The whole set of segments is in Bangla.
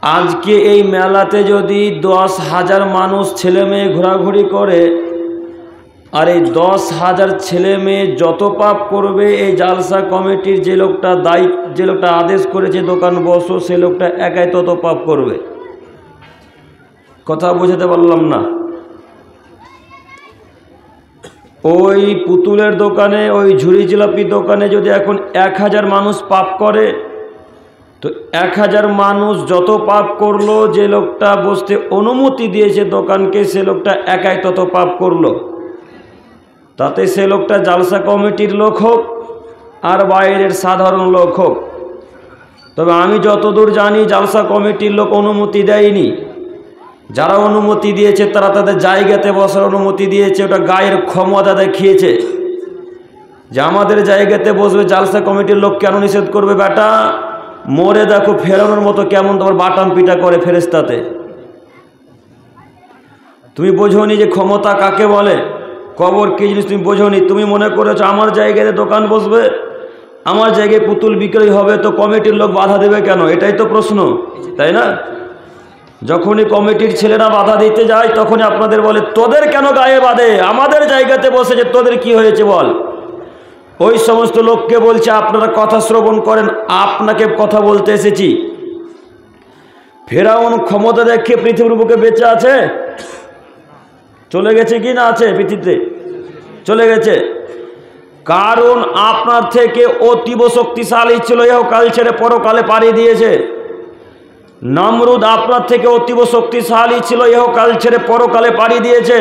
আজকে এই মেলাতে যদি 10,000 মানুষ ছেলে মেয়ে ঘোরাঘুরি করে, আর এই 10,000 ছেলে মেয়ে যত পাপ করবে, এই জালসা কমিটির যে লোকটা আদেশ করেছে দোকান বসো, সে লোকটা একাই তত পাপ করবে। কথা বুঝাতে পারলাম না? ওই পুতুলের দোকানে, ওই ঝুড়ি জিলাপি দোকানে যদি এখন 1000 মানুষ পাপ করে, তো 1000 মানুষ যত পাপ করলো, যে লোকটা বসতে অনুমতি দিয়েছে দোকানকে, সে লোকটা একাই তত পাপ করলো। তাতে সে লোকটা জালসা কমিটির লোক হোক আর বাইরের সাধারণ লোক হোক। তবে আমি যতদূর জানি জালসা কমিটির লোক অনুমতি দেয়নি। যারা অনুমতি দিয়েছে তারা তাদের জায়গাতে বসার অনুমতি দিয়েছে, ওটা গায়ের ক্ষমতা দেখিয়েছে যে আমাদের জায়গাতে বসবে। জালসা কমিটির লোক কেন নিষেধ করবে? বেটা মরে দেখো ফেরানোর মতো কেমন তোমার বাটাম পিটা করে ফেরেশতাতে। তুমি বোঝোনি যে ক্ষমতা কাকে বলে, কবর কি জিনিস তুমি বোঝোনি। তুমি মনে করেছো আমার জায়গায় দোকান বসবে, আমার জায়গায় পুতুল বিক্রি হবে, তো কমিটির লোক বাধা দেবে কেন? এটাই তো প্রশ্ন, তাই না? যখনই কমিটির ছেলেরা বাধা দিতে যায় তখনই আপনাদের বলে তোদের কেন গায়ে বাঁধে, আমাদের জায়গাতে বসেছে, তোদের কি হয়েছে বল। ওই সমস্ত লোককে বলছে আপনারা কথা শ্রবণ করেন, আপনাকে কথা বলতে এসেছি। ফেরাউন ক্ষমতা দেখে পৃথিবীর বুকে বেঁচে আছে? চলে গেছে কি না আছে? পৃথিবীতে চলে গেছে। কারণ আপনার থেকে অতীব শক্তিশালী ছিল, ইহকাল ছেড়ে পরকালে পাড়ি দিয়েছে। নমরুদ আপনার থেকে অতীব শক্তিশালী ছিল, ইহকাল ছেড়ে পরকালে পাড়ি দিয়েছে।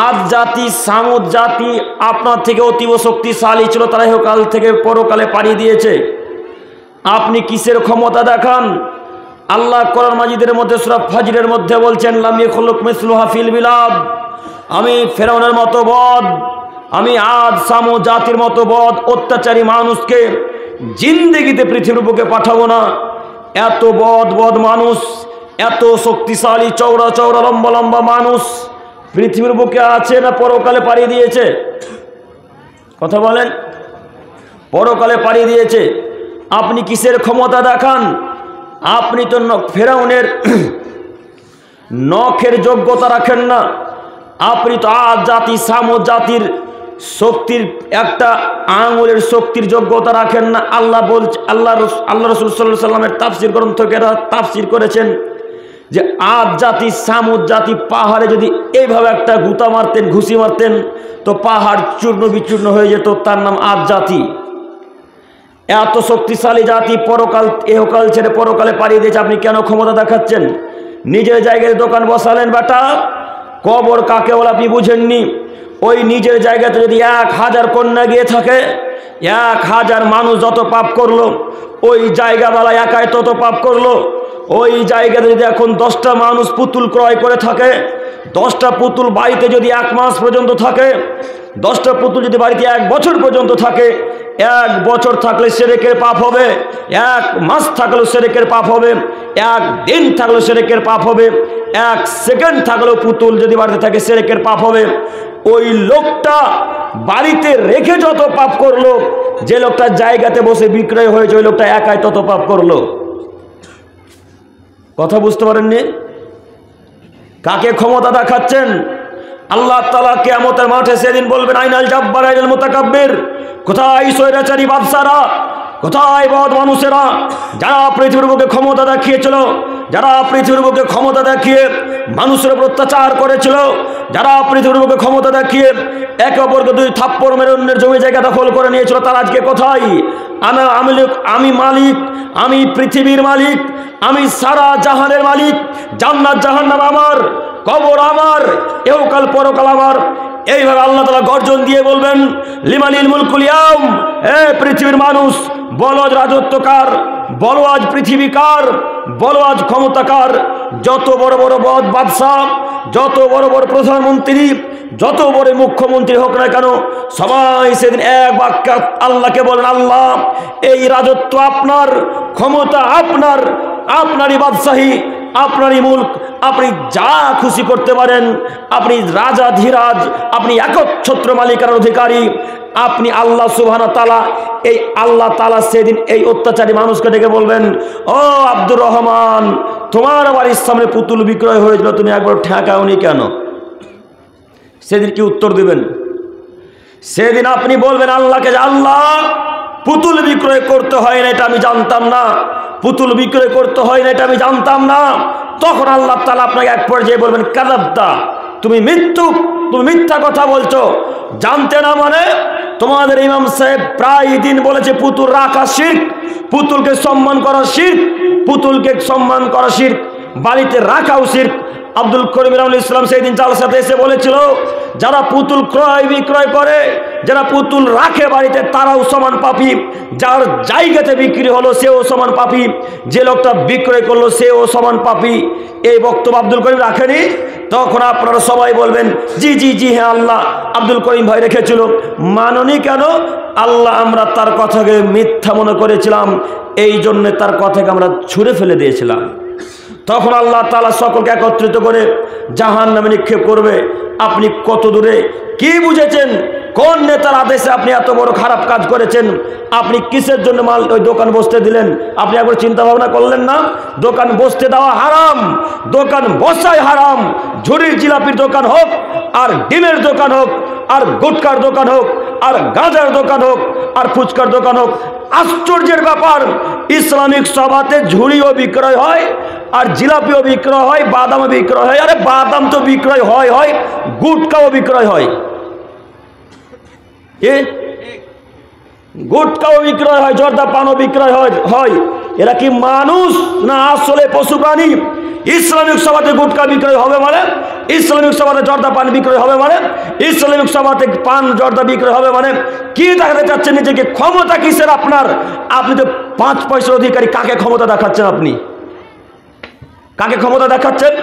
আদ জাতি, সামুদ জাতি আপনার থেকে অতীব শক্তিশালী ছিল, তারা ইহকাল থেকে পরকালে পাড়ি দিয়েছে। আপনি কিসের ক্ষমতা দেখান? আল্লাহ কোরআন মাজিদের মধ্যে সূরা ফাজরের মধ্যে বলছেন লাম ইয়াখলুক মিসলুহা ফিল বিলাদ, আমি ফেরাউনের মতো বদ, আমি আদ সামুদ জাতির মতো বদ অত্যাচারী মানুষকে জিন্দেগিতে পৃথিবীর বুকে পাঠাবো না। এত বদ মানুষ, এত শক্তিশালী চওড়া চওড়া লম্বা লম্বা মানুষ পৃথিবীর বুকে আছে না পরকালে পাড়ি দিয়েছে? কথা বলেন। পরকালে পাড়ি দিয়েছে। আপনি কিসের ক্ষমতা দেখান? আপনি তো ফেরাউনের নখের যোগ্যতা রাখেন না। আপনি তো আদ জাতি সামুদ জাতির শক্তির একটা আঙুলের শক্তির যোগ্যতা রাখেন না। আল্লাহ বলছে, আল্লাহ রাসূল সাল্লাল্লাহু আলাইহি সাল্লামের তাফসীর গ্রন্থকেরা তাফসীর করেছেন যে আদ জাতি সামুদ জাতি পাহাড়ে যদি এইভাবে একটা গুতা মারতেন, ঘুষি মারতেন, তো পাহাড় চূর্ণ বিচূর্ণ হয়ে যেত। তার নাম আদ জাতি। এত শক্তিশালী জাতি পরকাল ইহকাল ছেড়ে পরকালে পাড়ি দিয়েছে। আপনি কেন ক্ষমতা দেখাচ্ছেন? নিজের জায়গায় দোকান বসালেন বেটা। কবর কাকে বলে আপনি বুঝেননি। ওই নিজের জায়গাতে যদি 1000 কন্যা গিয়ে থাকে, 1000 মানুষ যত পাপ করলো, ওই জায়গাওয়ালা একাই তত পাপ করলো। ওই জায়গাতে যদি এখন 10টা মানুষ পুতুল ক্রয় করে থাকে, 10টা পুতুল বাড়িতে যদি 1 মাস পর্যন্ত থাকে, 10টা পুতুল যদি বাড়িতে 1 বছর পর্যন্ত থাকে, 1 বছর থাকলে শিরকের পাপ হবে, 1 মাস থাকলেও শিরকের পাপ হবে, 1 দিন থাকলেও শিরকের পাপ হবে, 1 সেকেন্ড থাকলেও পুতুল যদি বাড়িতে থাকে শিরকের পাপ হবে। ওই লোকটা বাড়িতে রেখে যত পাপ করলো, যে লোকটা জায়গাতে বসে বিক্রয় হয়েছে ওই লোকটা একাই তত পাপ করলো। কথা বুঝতে পারেননি? কাকে ক্ষমতা দেখাচ্ছেন? আল্লাহ তাআলা কিয়ামতের মাঠে সেদিন বলবেন আইনাল জাব্বার আইনাল মুতাকাব্বির, কোথায় স্বৈরাচারী বাদশারা, কোথায় বদ মানুষেরা যারা পৃথিবীর বুকে ক্ষমতা দেখিয়েছিল, যারা পৃথিবীর বুকে ক্ষমতা দেখিয়ে মানুষের উপর অত্যাচার করেছিল, যারা পৃথিবীর বুকে ক্ষমতা দেখিয়ে একে অপরকে 2 থাপ্পড় মেরে অন্যের জমি জায়গা দখল করে নিয়েছিল, তারা আজকে কোথায়? আমি মালিক, আমি পৃথিবীর মালিক, আমি সারা জাহানের মালিক, জান্নাত জাহান্নাম আমার, কবর আমার, ইহকাল পরকাল আমার। এইভাবে আল্লাহ তাআলা গর্জন দিয়ে বলবেন লিমানিল মুলকুল ইয়াউম, হে পৃথিবীর মানুষ বলো আজ রাজত্ব কার, বলো আজ পৃথিবী কার, বলো আজ ক্ষমতা কার। যত বড় বড় বদ বাদশা, যত বড় বড় প্রধানমন্ত্রী, যত বড় মুখ্যমন্ত্রী হোক না কেন, সবাই সেদিন এক বাক্যে আল্লাহকে বলেন আল্লাহ এই রাজত্ব আপনার, ক্ষমতা আপনার, আপনারই বাদশাহী, আপনারই মুলক, আপনি যা খুশি করতে পারেন, আপনি রাজা ধীরাজ, আপনি একচ্ছত্র মালিকার অধিকারী, আপনি আল্লাহ সুবহানাহু ওয়া তাআলা। এই আল্লাহ তাআলা সেদিন এই অত্যাচারী মানুষকে ডেকে বলবেন, ও আব্দুর রহমান, তোমার বাড়ির সামনে পুতুল বিক্রয় হয়েছিল, তুমি একবার ঠেকাওনি কেন? সেদিন কি উত্তর দিবেন? সেদিন আপনি বলবেন আল্লাহকে, আল্লাহ, পুতুল বিক্রয় করতে হয় না এটা আমি জানতাম না, পুতুল বিক্রয় করতে হয় না এটা আমি জানতাম না। তখন আল্লাহ তাআলা আপনাকে এক পর্যায়ে বলবেন, কাযাবতা, তুমি মিথ্যা কথা বলছো। জানতে না মানে তোমাদের ইমাম সাহেব প্রায় দিন বলেছে পুতুল রাখা শিরক, পুতুলকে সম্মান করা শিরক, পুতুলকে সম্মান করা শিরক, বাড়িতে রাখাও শিরক। আব্দুল করিম রাহুল ইসলাম সেই দিন জালসাতে এসে বলেছিল, যারা পুতুল ক্রয় বিক্রয় করে, যারা পুতুল রাখে বাড়িতে, তারাও সমান পাপী, যার জায়গাতে বিক্রি হলো সেও সমান পাপী, যে লোকটা বিক্রয় করলো সেও সমান পাপী। এই বক্তব্য আব্দুল করিম রাখেনি। তখন আপনারা সবাই বলবেন, জি জি জি হ্যাঁ আল্লাহ, আব্দুল করিম ভাই রেখেছিল। মাননি কেন? আল্লাহ, আমরা তার কথাকে মিথ্যা মনে করেছিলাম, এই জন্যে তার কথাকে আমরা ছুঁড়ে ফেলে দিয়েছিলাম। তখন আল্লাহ তাআলা সকলকে একত্রিত করে জাহান্নামে নিক্ষেপ করবে। আপনি কত দূরে কি বুঝেছেন? কোন নেতার আদেশে আপনি এত বড় খারাপ কাজ করেছেন? আপনি কিসের জন্য ওই দোকান বসতে দিলেন? আপনি একবার চিন্তা ভাবনা করলেন না? দোকান বসতে দেওয়া হারাম, দোকান বসাই হারাম। ঝুড়ির জিলাপির দোকান হোক, আর ডিমের দোকান হোক, আর গুটকার দোকান হোক, আর গাঁজার দোকান হোক, আর ফুচকার দোকান হোক। আশ্চর্যের ব্যাপার, ইসলামিক সভাতে ঝুড়িও বিক্রয় হয়, আর জিলাপিও বিক্রয় হয়, বাদামও বিক্রয় হয়। আরে বাদাম তো বিক্রয় হয়, গুটকাও বিক্রয় হয়, গুটকাও বিক্রয় হয়, জর্দা পানও বিক্রয় হয়। এরা কি মানুষ না আসলে পশু প্রাণী? ইসলামিক সভাতে গুটকা বিক্রয় হবে মানে, ইসলামিক সভাতে জর্দা পান বিক্রয় হবে মানে, ইসলামিক সভাতে পান জর্দা বিক্রয় হবে মানে, কি দেখাতে চাচ্ছেন নিজেকে? ক্ষমতা কিসের আপনার? আপনি তো 5 পয়সার অধিকারী। কাকে ক্ষমতা দেখাচ্ছেন আপনি? কাকে ক্ষমতা দেখাচ্ছেন?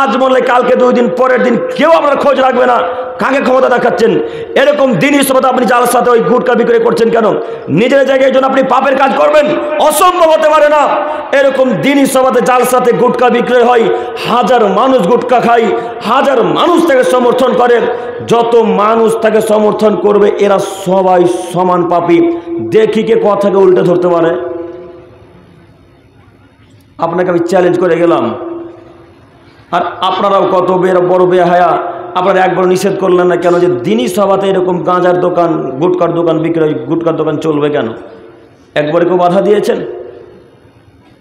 আজ বললে কালকে 2 দিন পরের দিন কেউ আপনার খোঁজ রাখবে না। কাকে ক্ষমতা দেখাচ্ছেন? এরকম দিনই সভাতে আপনি যার সাথে ওই গুটকা বিক্রয় করছেন কেন? নিজের জায়গায় জন্য আপনি পাপের কাজ করবেন? অসম্ভব হতে পারে না। এরকম দিনই সভাতে যার সাথে গুটকা বিক্রয় হয়, হাজার মানুষ গুটকা খায়, হাজার মানুষ তাকে সমর্থন করে। যত মানুষ তাকে সমর্থন করবে এরা সবাই সমান পাপী। দেখি কে কথাকে উল্টে ধরতে পারে। আপনাকে আমি চ্যালেঞ্জ করে গেলাম। আর আপনারাও কত বড় বেহায়া, আপনারা একবার নিষেধ করলেন না কেন যে দিনই সভাতে এরকম গাঁজার দোকান, গুটকার দোকান বিক্রয়, গুটকার দোকান চলবে কেন? একবারে কেউ বাধা দিয়েছেন?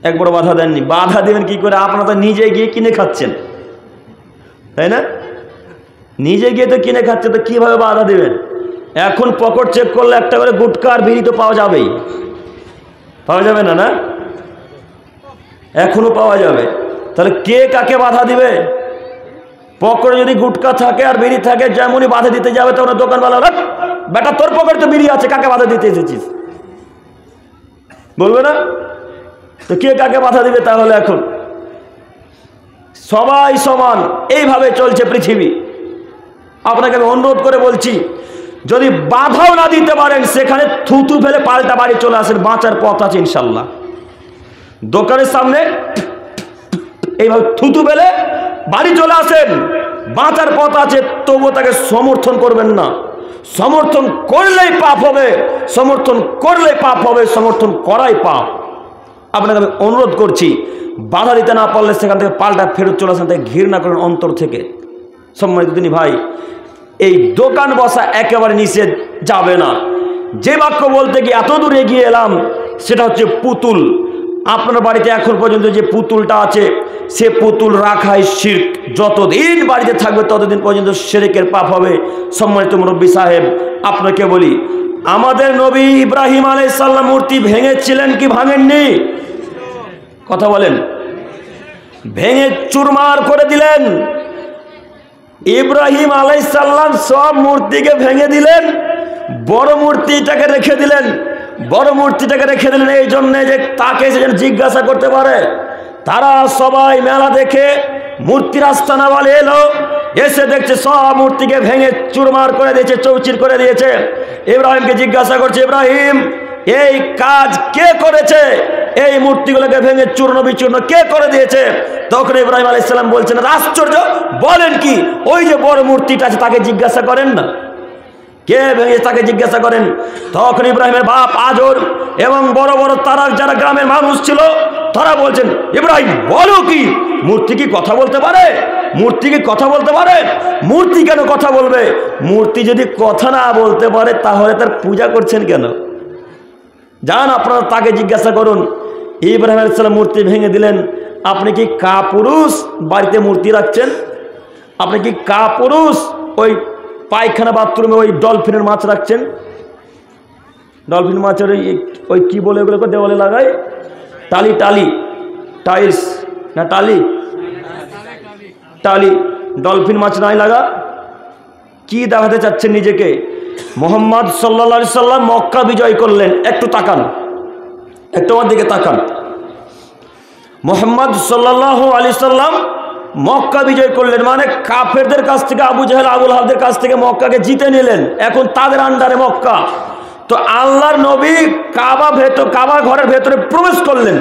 একবার বাধা দেননি। বাধা দেবেন কি করে? আপনারা তো নিজে গিয়ে কিনে খাচ্ছেন, তাই না? নিজে গিয়ে তো কিনে খাচ্ছে, তো কীভাবে বাধা দেবেন? এখন পকেট চেক করলে একটা করে গুটকা আর বিড়ি তো পাওয়া যাবেই, পাওয়া যাবে না? না, এখনো পাওয়া যাবে। তাহলে কে কাকে বাধা দিবে? পকেটে যদি গুটকা থাকে আর বিড়ি থাকে, যেমনই বাধা দিতে যাবে তখন দোকানওয়ালা, বেটা তোর পকেটে তো বিড়ি আছে, কাকে বাধা দিতে এসেছিস? বলবে না? তো কে কাকে বাধা দিবে তাহলে? এখন সবাই সমান, এইভাবে চলছে পৃথিবী। আপনাকে আমি অনুরোধ করে বলছি, যদি বাধাও না দিতে পারেন, সেখানে থুতু ফেলে পাল্টা বাড়ি চলে আসেন, বাঁচার পথ আছে ইনশাল্লাহ। দোকানের সামনে এইভাবে থুতু ফেলে বাড়ি চলে আসেন, বাঁচার পথ আছে। তবুও তাকে সমর্থন করবেন না। সমর্থন করলেই পাপ হবে, সমর্থন করলেই পাপ হবে, সমর্থন করাই পাপ। আপনাকে আমি অনুরোধ করছি, বাধা দিতে না পারলে সেখান থেকে পাল্টা ফেরত চলে আসেন, তাকে ঘৃণা করেন অন্তর থেকে। সম্মানিত দিনী ভাই, এই দোকান বসা একেবারে নিষেধ, যাবে না। যে বাক্য বলতে গিয়ে এত দূর এগিয়ে এলাম, সেটা হচ্ছে পুতুল। আপনার বাড়িতে এখন পর্যন্ত যে পুতুলটা আছে, সে পুতুল রাখাই শিরক। যতদিন বাড়িতে থাকবে ততদিন পর্যন্ত শিরকের পাপ হবে। সম্মানিত মুরব্বী সাহেব, আপনাকে বলি, আমাদের নবী ইব্রাহিম আলাইহিস সালাম মূর্তি ভেঙেছিলেন কি ভাঙেননি? কথা বলেন। ভেঙে চুরমার করে দিলেন। ইব্রাহিম আলাইহিস সালাম সব মূর্তিকে ভেঙে দিলেন, বড় মূর্তিটাকে রেখে দিলেন। বড় মূর্তিটাকে রেখে দিলেন এই জন্যে যে তাকে সে যেন জিজ্ঞাসা করতে পারে। তারা সবাই মেলা দেখে মূর্তির আস্তানাওয়ালা এলো, এসে দেখছে সব মূর্তিকে ভেঙে চুরমার করে দিয়েছে, চৌচির করে দিয়েছে। ইব্রাহিমকে জিজ্ঞাসা করছে, ইব্রাহিম এই কাজ কে করেছে? এই মূর্তিগুলোকে ভেঙে চূর্ণ বিচূর্ণ কে করে দিয়েছে? তখন ইব্রাহিম আলাইহিস সালাম বলছেন, আশ্চর্য, বলেন কি? ওই যে বড় মূর্তিটা আছে তাকে জিজ্ঞাসা করেন না, কে ভেঙে তাকে জিজ্ঞাসা করেন। তখন ইব্রাহিমের বাপ আজর এবং বড় বড় তারা যারা গ্রামের মানুষ ছিল তারা বলছেন, ইব্রাহিম বলো কি, মূর্তি কি কথা বলতে পারে? মূর্তি কি কথা বলতে পারে? মূর্তি কেন কথা বলবে? মূর্তি যদি কথা না বলতে পারে তাহলে তার পূজা করছেন কেন? যান আপনারা তাকে জিজ্ঞাসা করুন। ইব্রাহিম আলাইহিস সালাম মূর্তি ভেঙে দিলেন। আপনি কি কাপুরুষ বাড়িতে মূর্তি রাখছেন? আপনি কি কাপুরুষ ওই পায়খানা বাথরুমে ওই ডলফিনের মাছ রাখছেন? ডলফিন মাছের ওই কি বলে ওগুলোকে দেওয়ালে লাগায়, টালি টালি টাইলস না টালি টালি, ডলফিন মাছ নাই লাগা। কি দেখাতে চাচ্ছেন নিজেকে? মোহাম্মদ সাল্লাল্লাহু আলাইহি সাল্লাম মক্কা বিজয় করলেন। একটু তাকান, একটু আমার দিকে তাকান। মোহাম্মদ সাল্লাল্লাহু আলাইহি সাল্লাম মক্কা বিজয় করলেন, মানে কাফেরদের কাছ থেকে, আবু জাহেল আবুল আহাবদের কাছ থেকে মক্কাকে জিতে নিলেন। এখন তাদের আন্ডারে মক্কা। তো আল্লাহর নবী কাবা ঘরের ভেতরে প্রবেশ করলেন।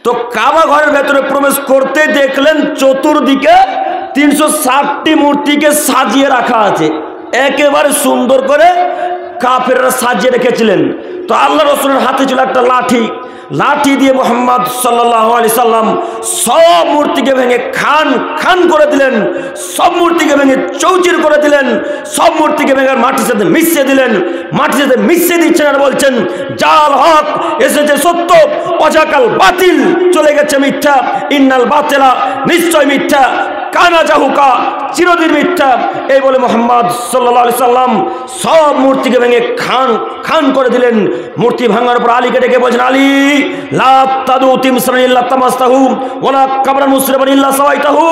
তো কাবা ঘরের ভেতরে প্রবেশ করতে দেখলেন চতুর্দিকে 360টি মূর্তিকে সাজিয়ে রাখা আছে, একেবারে সুন্দর করে কাফেররা সাজিয়ে রেখেছিলেন। তো আল্লাহ রাসূলের হাতে ছিল একটা লাঠি, লাঠি দিয়ে মোহাম্মদ সাল্লাল্লাহু আলাইহি সাল্লাম সব মূর্তিকে ভেঙে খান খান করে দিলেন, সব মূর্তিকে ভেঙে চৌচির করে দিলেন, সব মূর্তিকে ভেঙে মাটির সাথে মিশিয়ে দিলেন। মাটির সাথে মিশিয়ে দিচ্ছেন আর বলছেন, জাল হক এসেছে সত্য, অজাকাল বাতিল চলে গেছে মিথ্যা, ইন্নাল বাতিলা নিশ্চয় মিথ্যা, কানা জাহুকা চিরদিন মিথ্যা। এই বলে মোহাম্মদ সাল্লাল্লাহু আলাইহি সাল্লাম সব মূর্তিকে ভেঙে খান খান করে দিলেন। মূর্তি ভাঙার পর আলীকে ডেকে বলছেন, আলী লা তাদু তিমসান ইল্লা তামাসতাহু ওয়ালা কাবরান মুসরিবান ইল্লা সাওয়াইতাহু।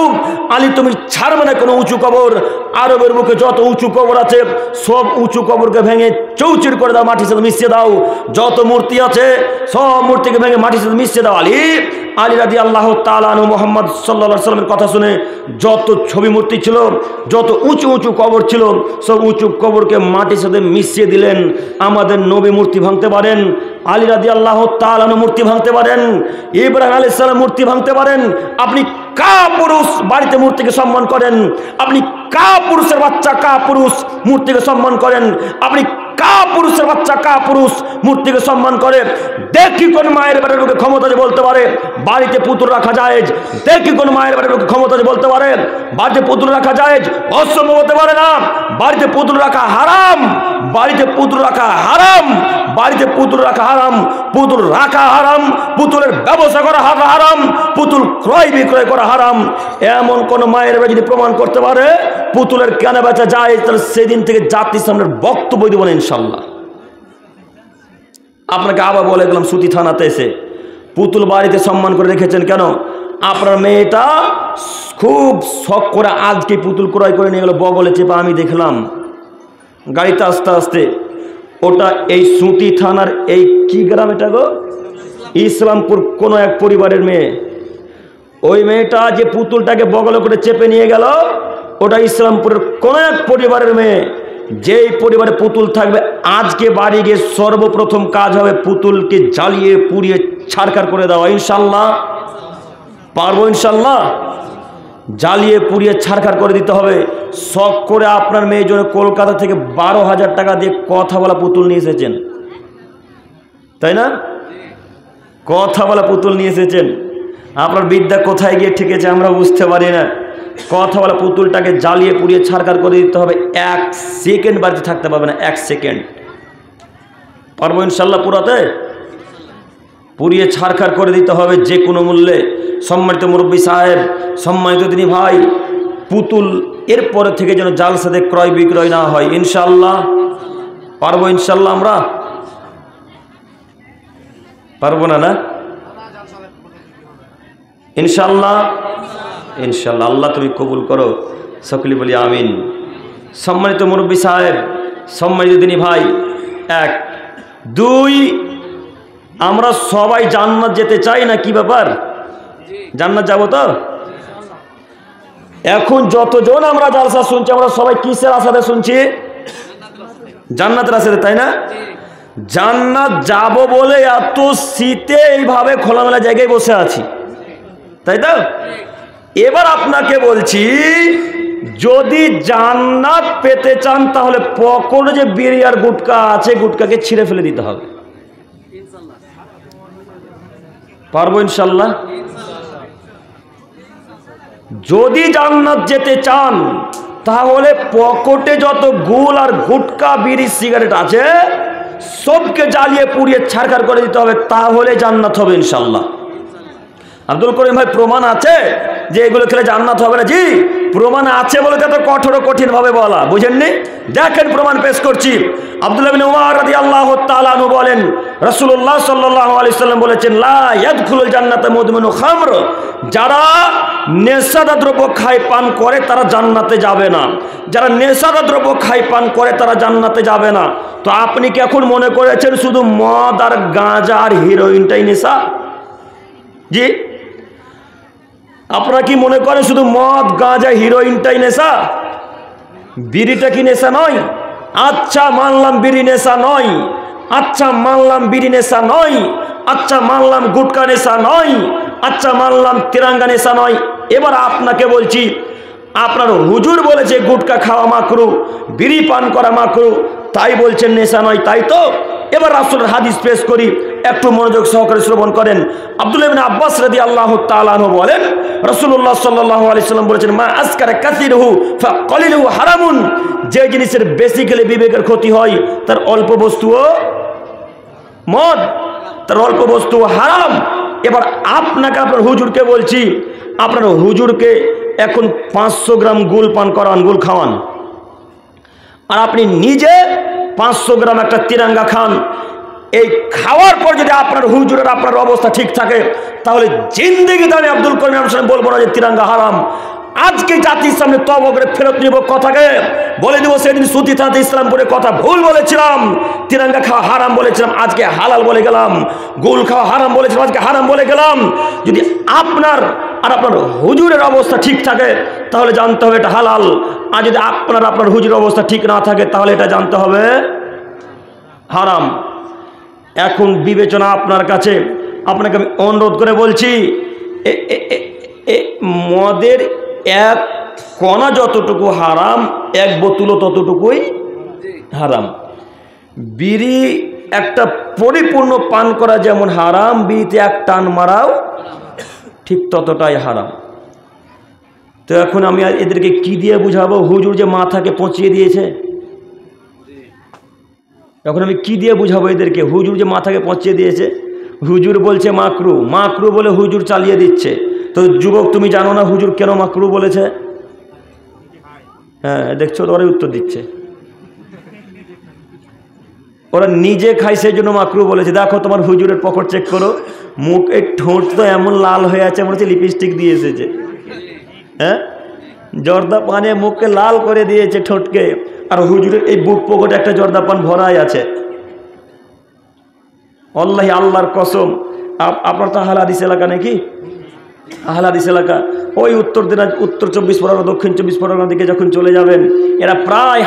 আলী তুমি ছাড়বে না কোনো উঁচু কবর, আরবের বুকে যত উঁচু কবর আছে সব উঁচু কবরকে ভেঙে চৌচির করে দাও, মাটির সাথে মিশিয়ে দাও। যত মূর্তি আছে সব মূর্তিকে ভেঙে মাটির সাথে মিশিয়ে দাও। আলী রাদিয়াল্লাহু তাআলা আনহু মুহাম্মদ সাল্লাল্লাহু আলাইহি সাল্লামের কথা শুনে যত ছবি মূর্তি ছিল, যত উঁচু উঁচু কবর ছিল, সব উঁচু কবরকে মাটির সাথে মিশিয়ে দিলেন। আমাদের নবী মূর্তি ভাঙতে পারেন, আলী রাদিয়াল্লাহু তাআলা আনহু মূর্তি ভাঙতে পারেন, ইব্রাহিম আলাইহিস সালাম মূর্তি ভাঙতে পারেন। আপনি কাপুরুষ বাড়িতে মূর্তিকে সম্মান করেন? আপনি কাপুরুষের বাচ্চা কাপুরুষ মূর্তিকে সম্মান করেন? আপনি কাপুরুষের বাচ্চা কাপুরুষ মূর্তিকে সম্মান করে? দেখি কোন মায়ের বাড়ির লোকে ক্ষমতা যে বলতে পারে বাড়িতে পুতুল রাখা জায়েজ? দেখি কোন মায়ের বাড়ির লোকে ক্ষমতা যে বলতে পারে বাড়িতে পুতুল রাখা জায়েজ? অসম্ভব হতে পারে না। বাড়িতে পুতুল রাখা হারাম, বাড়িতে পুতুল রাখা হারাম, বাড়িতে পুতুল রাখা হারাম, পুতুল রাখা হারাম, পুতুলের ব্যবসা করা হারাম, পুতুল ক্রয় বিক্রয় করা হারাম। এমন কোন মায়ের বাড়ি যদি প্রমাণ করতে পারে পুতুলের কেনা বেচা যায়, তাহলে সেদিন থেকে জাতির সামনের বক্তব্য দিব না ইনশাল্লাহ। আপনাকে আবার বলে গেলাম, সুতি থানাতে এসে পুতুল বাড়িতে সম্মান করে রেখেছেন কেন? আপনার মেয়েটা খুব শখ করে আজকে পুতুল ক্রয় করে নিয়ে গেল বগলে চেপা, আমি দেখলাম গাড়িতে আস্তে আস্তে। ওটা এই সুতি থানার এই কি গ্রাম এটা গো, ইসলামপুর কোনো এক পরিবারের মেয়ে। ওই মেয়েটা যে পুতুলটাকে বগলে করে চেপে নিয়ে গেল ওটা ইসলামপুরের কোনো এক পরিবারের মেয়ে। যেই পরিবারে পুতুল থাকবে আজকে বাড়ি গিয়ে সর্বপ্রথম কাজ হবে পুতুলকে জ্বালিয়ে পুড়িয়ে ছাড়খাড় করে দেওয়া। ইনশাল্লাহ পারবো, ইনশাল্লাহ জ্বালিয়ে পুড়িয়ে ছাড়খাড় করে দিতে হবে। শখ করে আপনার মেয়ের জন্য কলকাতা থেকে 12,000 টাকা দিয়ে কথা বলা পুতুল নিয়ে এসেছেন, তাই না? কথা বলা পুতুল নিয়ে এসেছেন। আপনার বিদ্যা কোথায় গিয়ে ঠেকেছে আমরা বুঝতে পারি না। কথা বলা পুতুলটাকে জ্বালিয়ে পুড়িয়ে ছাড়খাড় করে দিতে হবে। 1 সেকেন্ড বাড়িতে থাকতে পারবে না, 1 সেকেন্ড। পারবো ইনশাল্লাহ পুরাতে? পুড়িয়ে ছাড়খাড় করে দিতে হবে যে কোনো মূল্যে। সম্মানিত মুরব্বী সাহেব, সম্মানিত তিনি ভাই, পুতুল এরপরে থেকে যেন জালসাতে ক্রয় বিক্রয় না হয়। ইনশাল্লাহ পারবো, ইনশাল্লাহ আমরা পারবো না? না ইনশাল্লাহ, ইনশাল্লাহ। আল্লাহ তুমি কবুল করো, সকলে বলি আমিন। সম্মানিত মুরব্বী সাহেব, সম্মানিত তিনি ভাই, 1 2 আমরা সবাই জান্নাত যেতে চাই না? কি ব্যাপার, জান্নাত যাবো তো? এখন যতজন আমরা জালসা শুনছি আমরা সবাই কিসের আশাতে শুনছি? জান্নাতের আশাতে, তাই না? জান্নাত যাব বলে এত শীতে এইভাবে খোলামেলা জায়গায় বসে আছি, তাই তো? এবার আপনাকে বলছি, যদি জান্নাত পেতে চান তাহলে পকেটে যে বিড়ি আর গুটকা আছে, গুটকাকে ছিঁড়ে ফেলে দিতে হবে। পারবো ইনশাল্লাহ? যদি জান্নাত যেতে চান তাহলে পকেটে যত গুল আর গুটকা বিড়ি সিগারেট আছে সবকে জ্বালিয়ে পুড়িয়ে ছারখার করে দিতে হবে, তাহলে জান্নাত হবে ইনশাল্লাহ। আব্দুল করিম ভাই, প্রমাণ আছে যে এগুলো খেলে জান্নাত হবে না? জি, প্রমাণ আছে বলে তো কঠোর কঠিন ভাবে বলা, বুঝেননি? দেখেন প্রমাণ পেশ করছি। আব্দুল্লাহ বিন উমর রাদিয়াল্লাহু তাআলা আনহু বলেন, রাসূলুল্লাহ সাল্লাল্লাহু আলাইহি সাল্লাম বলেছেন, লা ইয়াদখুলুল জান্নাতা মুদমিনু খামর, যারা নেশাদার দ্রব্য খায় পান করে তারা জান্নাতে যাবে না। যারা নেশাদার দ্রব্য খায় পান করে তারা জান্নাতে যাবে না। তো আপনি কি এখন মনে করেছেন শুধু মদ আর গাঁজা আর হিরোইনটাই নেশা? জি, আপনারা কি মনে করেন শুধু মদ গাঁজা হিরোইনটাই নেশা? বিড়িটা কি নেশা নয়? আচ্ছা মানলাম বিড়ি নেশা নয়, আচ্ছা মানলাম বিড়ি নেশা নয়, আচ্ছা মানলাম গুটকা নেশা নয়, আচ্ছা মানলাম তিরঙ্গা নেশা নয়। এবার আপনাকে বলছি, আপনার হুজুর বলেছে গুটকা খাওয়া মাকরু, বিড়ি পান করা মাকরু, তাই বলছেন নেশা নয়, তাই তো? এবার রাসূলের হাদিস পেশ করি, একটু মনোযোগ সহকারে শ্রবণ করেন। আব্দুল্লাহ ইবনে আব্বাস রাদিয়াল্লাহু তাআলা আনহু বলেন, রাসূলুল্লাহ সাল্লাল্লাহু আলাইহি সাল্লাম বলেছেন, মা আসকারা কাসিরুহু ফাকালিলুহু হারামুন, যে জিনিসের বেশি খেলে বিবেকের ক্ষতি হয় তার অল্প বস্তুও মদ, তার অল্প বস্তু হারাম। এবার আপনাকে আপনার হুজুরকে বলছি, আপনার হুজুরকে এখন 500 গ্রাম গুল পান করান, গুল খাওয়ান, আর আপনি নিজে 500 গ্রাম একটা তিরঙ্গা খান। এই খাওয়ার পর যদি আপনার হুজুরের আপনার অবস্থা ঠিক থাকে তাহলে জিন্দেগিতে আমি আব্দুল করিম বলবো না যে তিরঙ্গা হারাম। আজকে জাতির সামনে তওবা করে ফেরত নিব কথাকে, বলে দেবো সেদিন সুতি থানাতে ইসলামপুরে কথা ভুল বলেছিলাম, তিরঙ্গা খাওয়া হারাম বলেছিলাম, আজকে হালাল বলে গেলাম, গুল খাওয়া হারাম বলেছিলাম, আজকে হারাম বলে গেলাম। যদি আপনার আর আপনার হুজুরের অবস্থা ঠিক থাকে তাহলে জানতে হবে এটা হালাল, আর যদি আপনার হুজুরের অবস্থা ঠিক না থাকে তাহলে এটা জানতে হবে হারাম। এখন বিবেচনা আপনার কাছে, আপনাকে আমি অনুরোধ করে বলছি, মদের এক কণা যতটুকু হারাম, এক বোতলও ততটুকুই হারাম। বিড়ি একটা পরিপূর্ণ পান করা যেমন হারাম, বিড়িতে এক টান মারাও ঠিক ততটাই হারাম। তো এখন আমি এদেরকে কি দিয়ে বুঝাবো? হুজুর যে মাথাকে পচিয়ে দিয়েছে, এখন আমি কি দিয়ে বুঝাবো এদেরকে? হুজুর যে মাথাকে পচিয়ে দিয়েছে, হুজুর বলছে মাকরু, মাকরু বলে হুজুর চালিয়ে দিচ্ছে। তো যুবক, তুমি জানো না হুজুর কেন মাকরু বলেছে? হ্যাঁ, দেখছো তো, ওরাই উত্তর দিচ্ছে। ওরা নিজে খায় সেই জন্য মাকরু বলেছে। দেখো তোমার হুজুরের পকেট চেক করো, মুখ এই ঠোঁট তো এমন লাল হয়ে আছে, মনে হচ্ছে লিপস্টিক দিয়ে এসেছে। হ্যাঁ, জর্দা পানে মুখকে লাল করে দিয়েছে ঠোঁটকে, আর হুজুরের এই বুক পকেটে একটা জর্দা পান ভরাই আছে। আল্লাহি, আল্লাহর কসম, আপনার তো আহলে হাদিস এলাকা নাকি? আহলে হাদিস এলাকা, ওই উত্তর 24 পরগনা, দক্ষিণ 24 পরগনার দিকে যখন চলে যাবেন, এরা প্রায়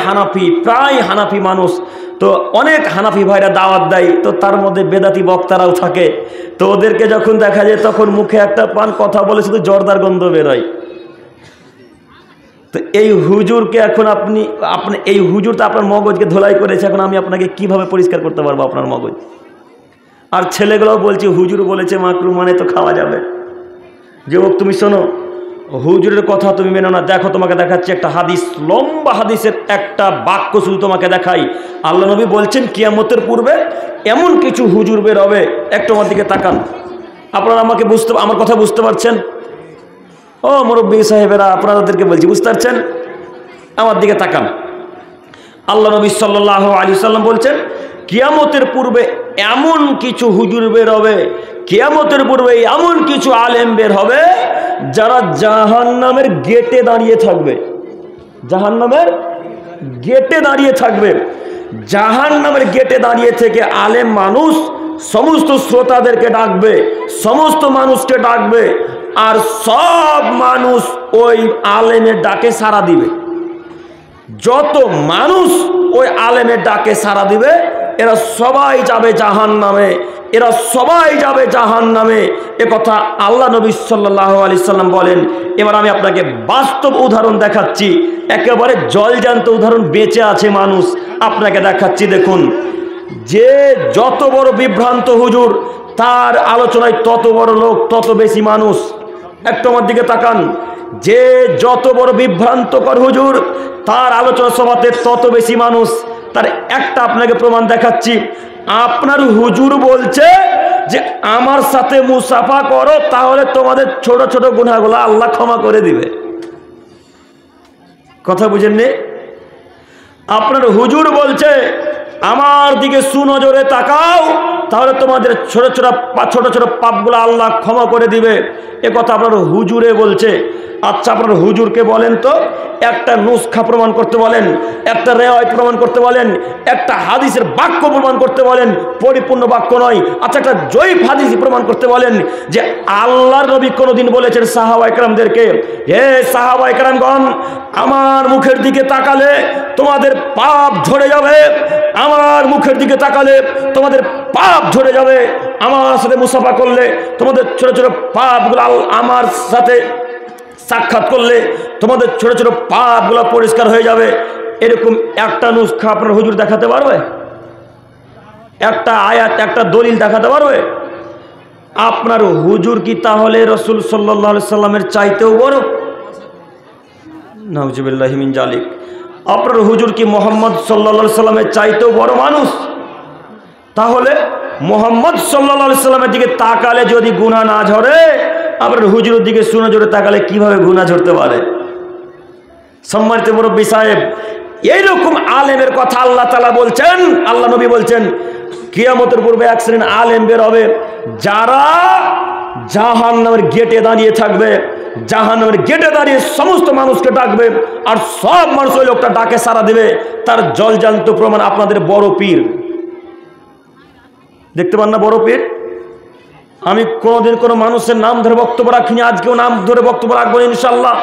হানাফি মানুষ। তো অনেক হানাফি ভাইরা দাওয়াত দেয়, তো তার মধ্যে বেদাতি বক্তারাও থাকে। তো ওদেরকে যখন দেখা যায় তখন মুখে একটা পান কথা বলে শুধু জর্দার গন্ধ বেরোয়। তো এই হুজুরকে এখন আপনি এই হুজুর তো আপনার মগজকে ধোলাই করেছে, এখন আমি আপনাকে কিভাবে পরিষ্কার করতে পারবো আপনার মগজ? আর ছেলেগুলোও বলছে হুজুর বলেছে মাকরু মানে তো খাওয়া যাবে। যুবক, তুমি শোনো, হুজুরের কথা তুমি মেনো না। দেখো, তোমাকে দেখাচ্ছি একটা হাদিস, লম্বা হাদিসের একটা বাক্য শুধু তোমাকে দেখাই। আল্লাহ নবী বলছেন কিয়ামতের পূর্বে এমন কিছু হুজুর বের হবে, একটু আমার দিকে তাকান। আপনারা আমার কথা বুঝতে পারছেন? ও মুরব্বী সাহেবেরা, আপনাদেরকে বলছি, বুঝতে পারছেন? আমার দিকে তাকান। আল্লাহ নবী সাল্লাল্লাহু আলাইহি সাল্লাম বলছেন কিয়ামতের পূর্বে এমন কিছু হুজুর বের হবে, কিয়ামতের পূর্বে এমন কিছু আলেম বের হবে যারা জাহান্নামের গেটে দাঁড়িয়ে থাকবে। জাহান্নামের গেটে দাঁড়িয়ে থাকবে। জাহান্নামের গেটে দাঁড়িয়ে থেকে আলেম মানুষ সমস্ত শ্রোতাদেরকে ডাকবে, সমস্ত মানুষকে ডাকবে, আর সব মানুষ ওই আলেমের ডাকে সাড়া দিবে। যত মানুষ ওই আলেমের ডাকে সাড়া দিবে এরা সবাই যাবে জাহান্নামে, এরা সবাই যাবে জাহান্নামে। এ কথা আল্লাহ নবী সাল্লাল্লাহু আলাইহি সাল্লাম বলেন। এবার আমি আপনাকে বাস্তব উদাহরণ দেখাচ্ছি, একেবারে জলজ্যান্ত উদাহরণ, বেঁচে আছে মানুষ, আপনাকে দেখাচ্ছি। দেখুন, যে যত বড় বিভ্রান্ত হুজুর, তার আলোচনায় তত বড় লোক, তত বেশি মানুষ। একটু আমার দিকে তাকান। যে যত বড় বিভ্রান্তকর হুজুর, তার আলোচনা সভাতে তত বেশি মানুষ। তার একটা আপনাকে প্রমাণ দেখাচ্ছি। আপনার হুজুর বলছে যে আমার সাথে মুসাফা করো, তাহলে তোমাদের ছোট ছোট গুনাহগুলো আল্লাহ ক্ষমা করে দিবে। কথা বুঝেননি? আপনার হুজুর বলছে আমার দিকে সুনজরে তাকাও, তাহলে তোমাদের ছোট ছোট পাপগুলো আল্লাহ ক্ষমা করে দিবে। এ কথা আপনার হুজুরে বলছে। আচ্ছা, আপনার হুজুরকে বলেন তো, একটা নুসখা প্রমাণ করতে বলেন, একটা রেওয়ায়ত প্রমাণ করতে বলেন, একটা হাদিসের বাক্য প্রমাণ করতে বলেন, পরিপূর্ণ বাক্য নয়। আচ্ছা, একটা জয়ীফ হাদিস প্রমাণ করতে বলেন যে আল্লাহর নবী কোনোদিন বলেছেন সাহাবায়ে কেরামদেরকে, হে সাহাবায়ে কেরামগণ, আমার মুখের দিকে তাকালে তোমাদের পাপ ঝরে যাবে, আমার মুখের দিকে তাকালে তোমাদের পাপ ঝরে যাবে, আমার সাথে মুসাফা করলে তোমাদের ছোট ছোট পাপগুলো, আমার সাথে সাক্ষাৎ করলে তোমাদের ছোট ছোট পাপগুলো পরিষ্কার হয়ে যাবে। এরকম একটা নুসখা আপনার হুজুর দেখাতে পারবে? একটা আয়াত, একটা দলিল দেখাতে পারবে? আপনার হুজুর কি তাহলে রাসূল সাল্লাল্লাহু আলাইহি সাল্লামের চাইতেও বড়? নাউজুবিল্লাহি মিন জালিক। আপনার হুজুর কি মুহাম্মদ সাল্লাল্লাহু আলাইহি সাল্লামের চাইতেও বড় মানুষ? তাহলে মুহাম্মদ সাল্লাল্লাহু আলাইহি সাল্লামের দিকে তাকালে যদি গুনাহ না ঝরে, আপনার হুজুরের দিকে সুনজরে তাকালে কিভাবে গুনাহ ঝরতে পারে? সম্মানিত মুরব্বী সাহেব, এইরকম আলেমের কথা আল্লাহ তাআলা বলছেন, আল্লাহ নবী বলছেন, কিয়ামতের পূর্বে এক শ্রেণীর আলেম বের হবে, যারা জাহান্নামের গেটে দাঁড়িয়ে থাকবে, জাহান্নামের গেটে দাঁড়িয়ে সমস্ত মানুষকে ডাকবে, আর সব মানুষ ওই লোকটা ডাকে সাড়া দেবে। তার জলজান্ত প্রমাণ আপনাদের বড় পীর। দেখতে পান না বড় পীর? আমি কোনোদিন কোনো মানুষের নাম ধরে বক্তব্য রাখিনি, আজকেও নাম ধরে বক্তব্য রাখবো ইনশাল্লাহ।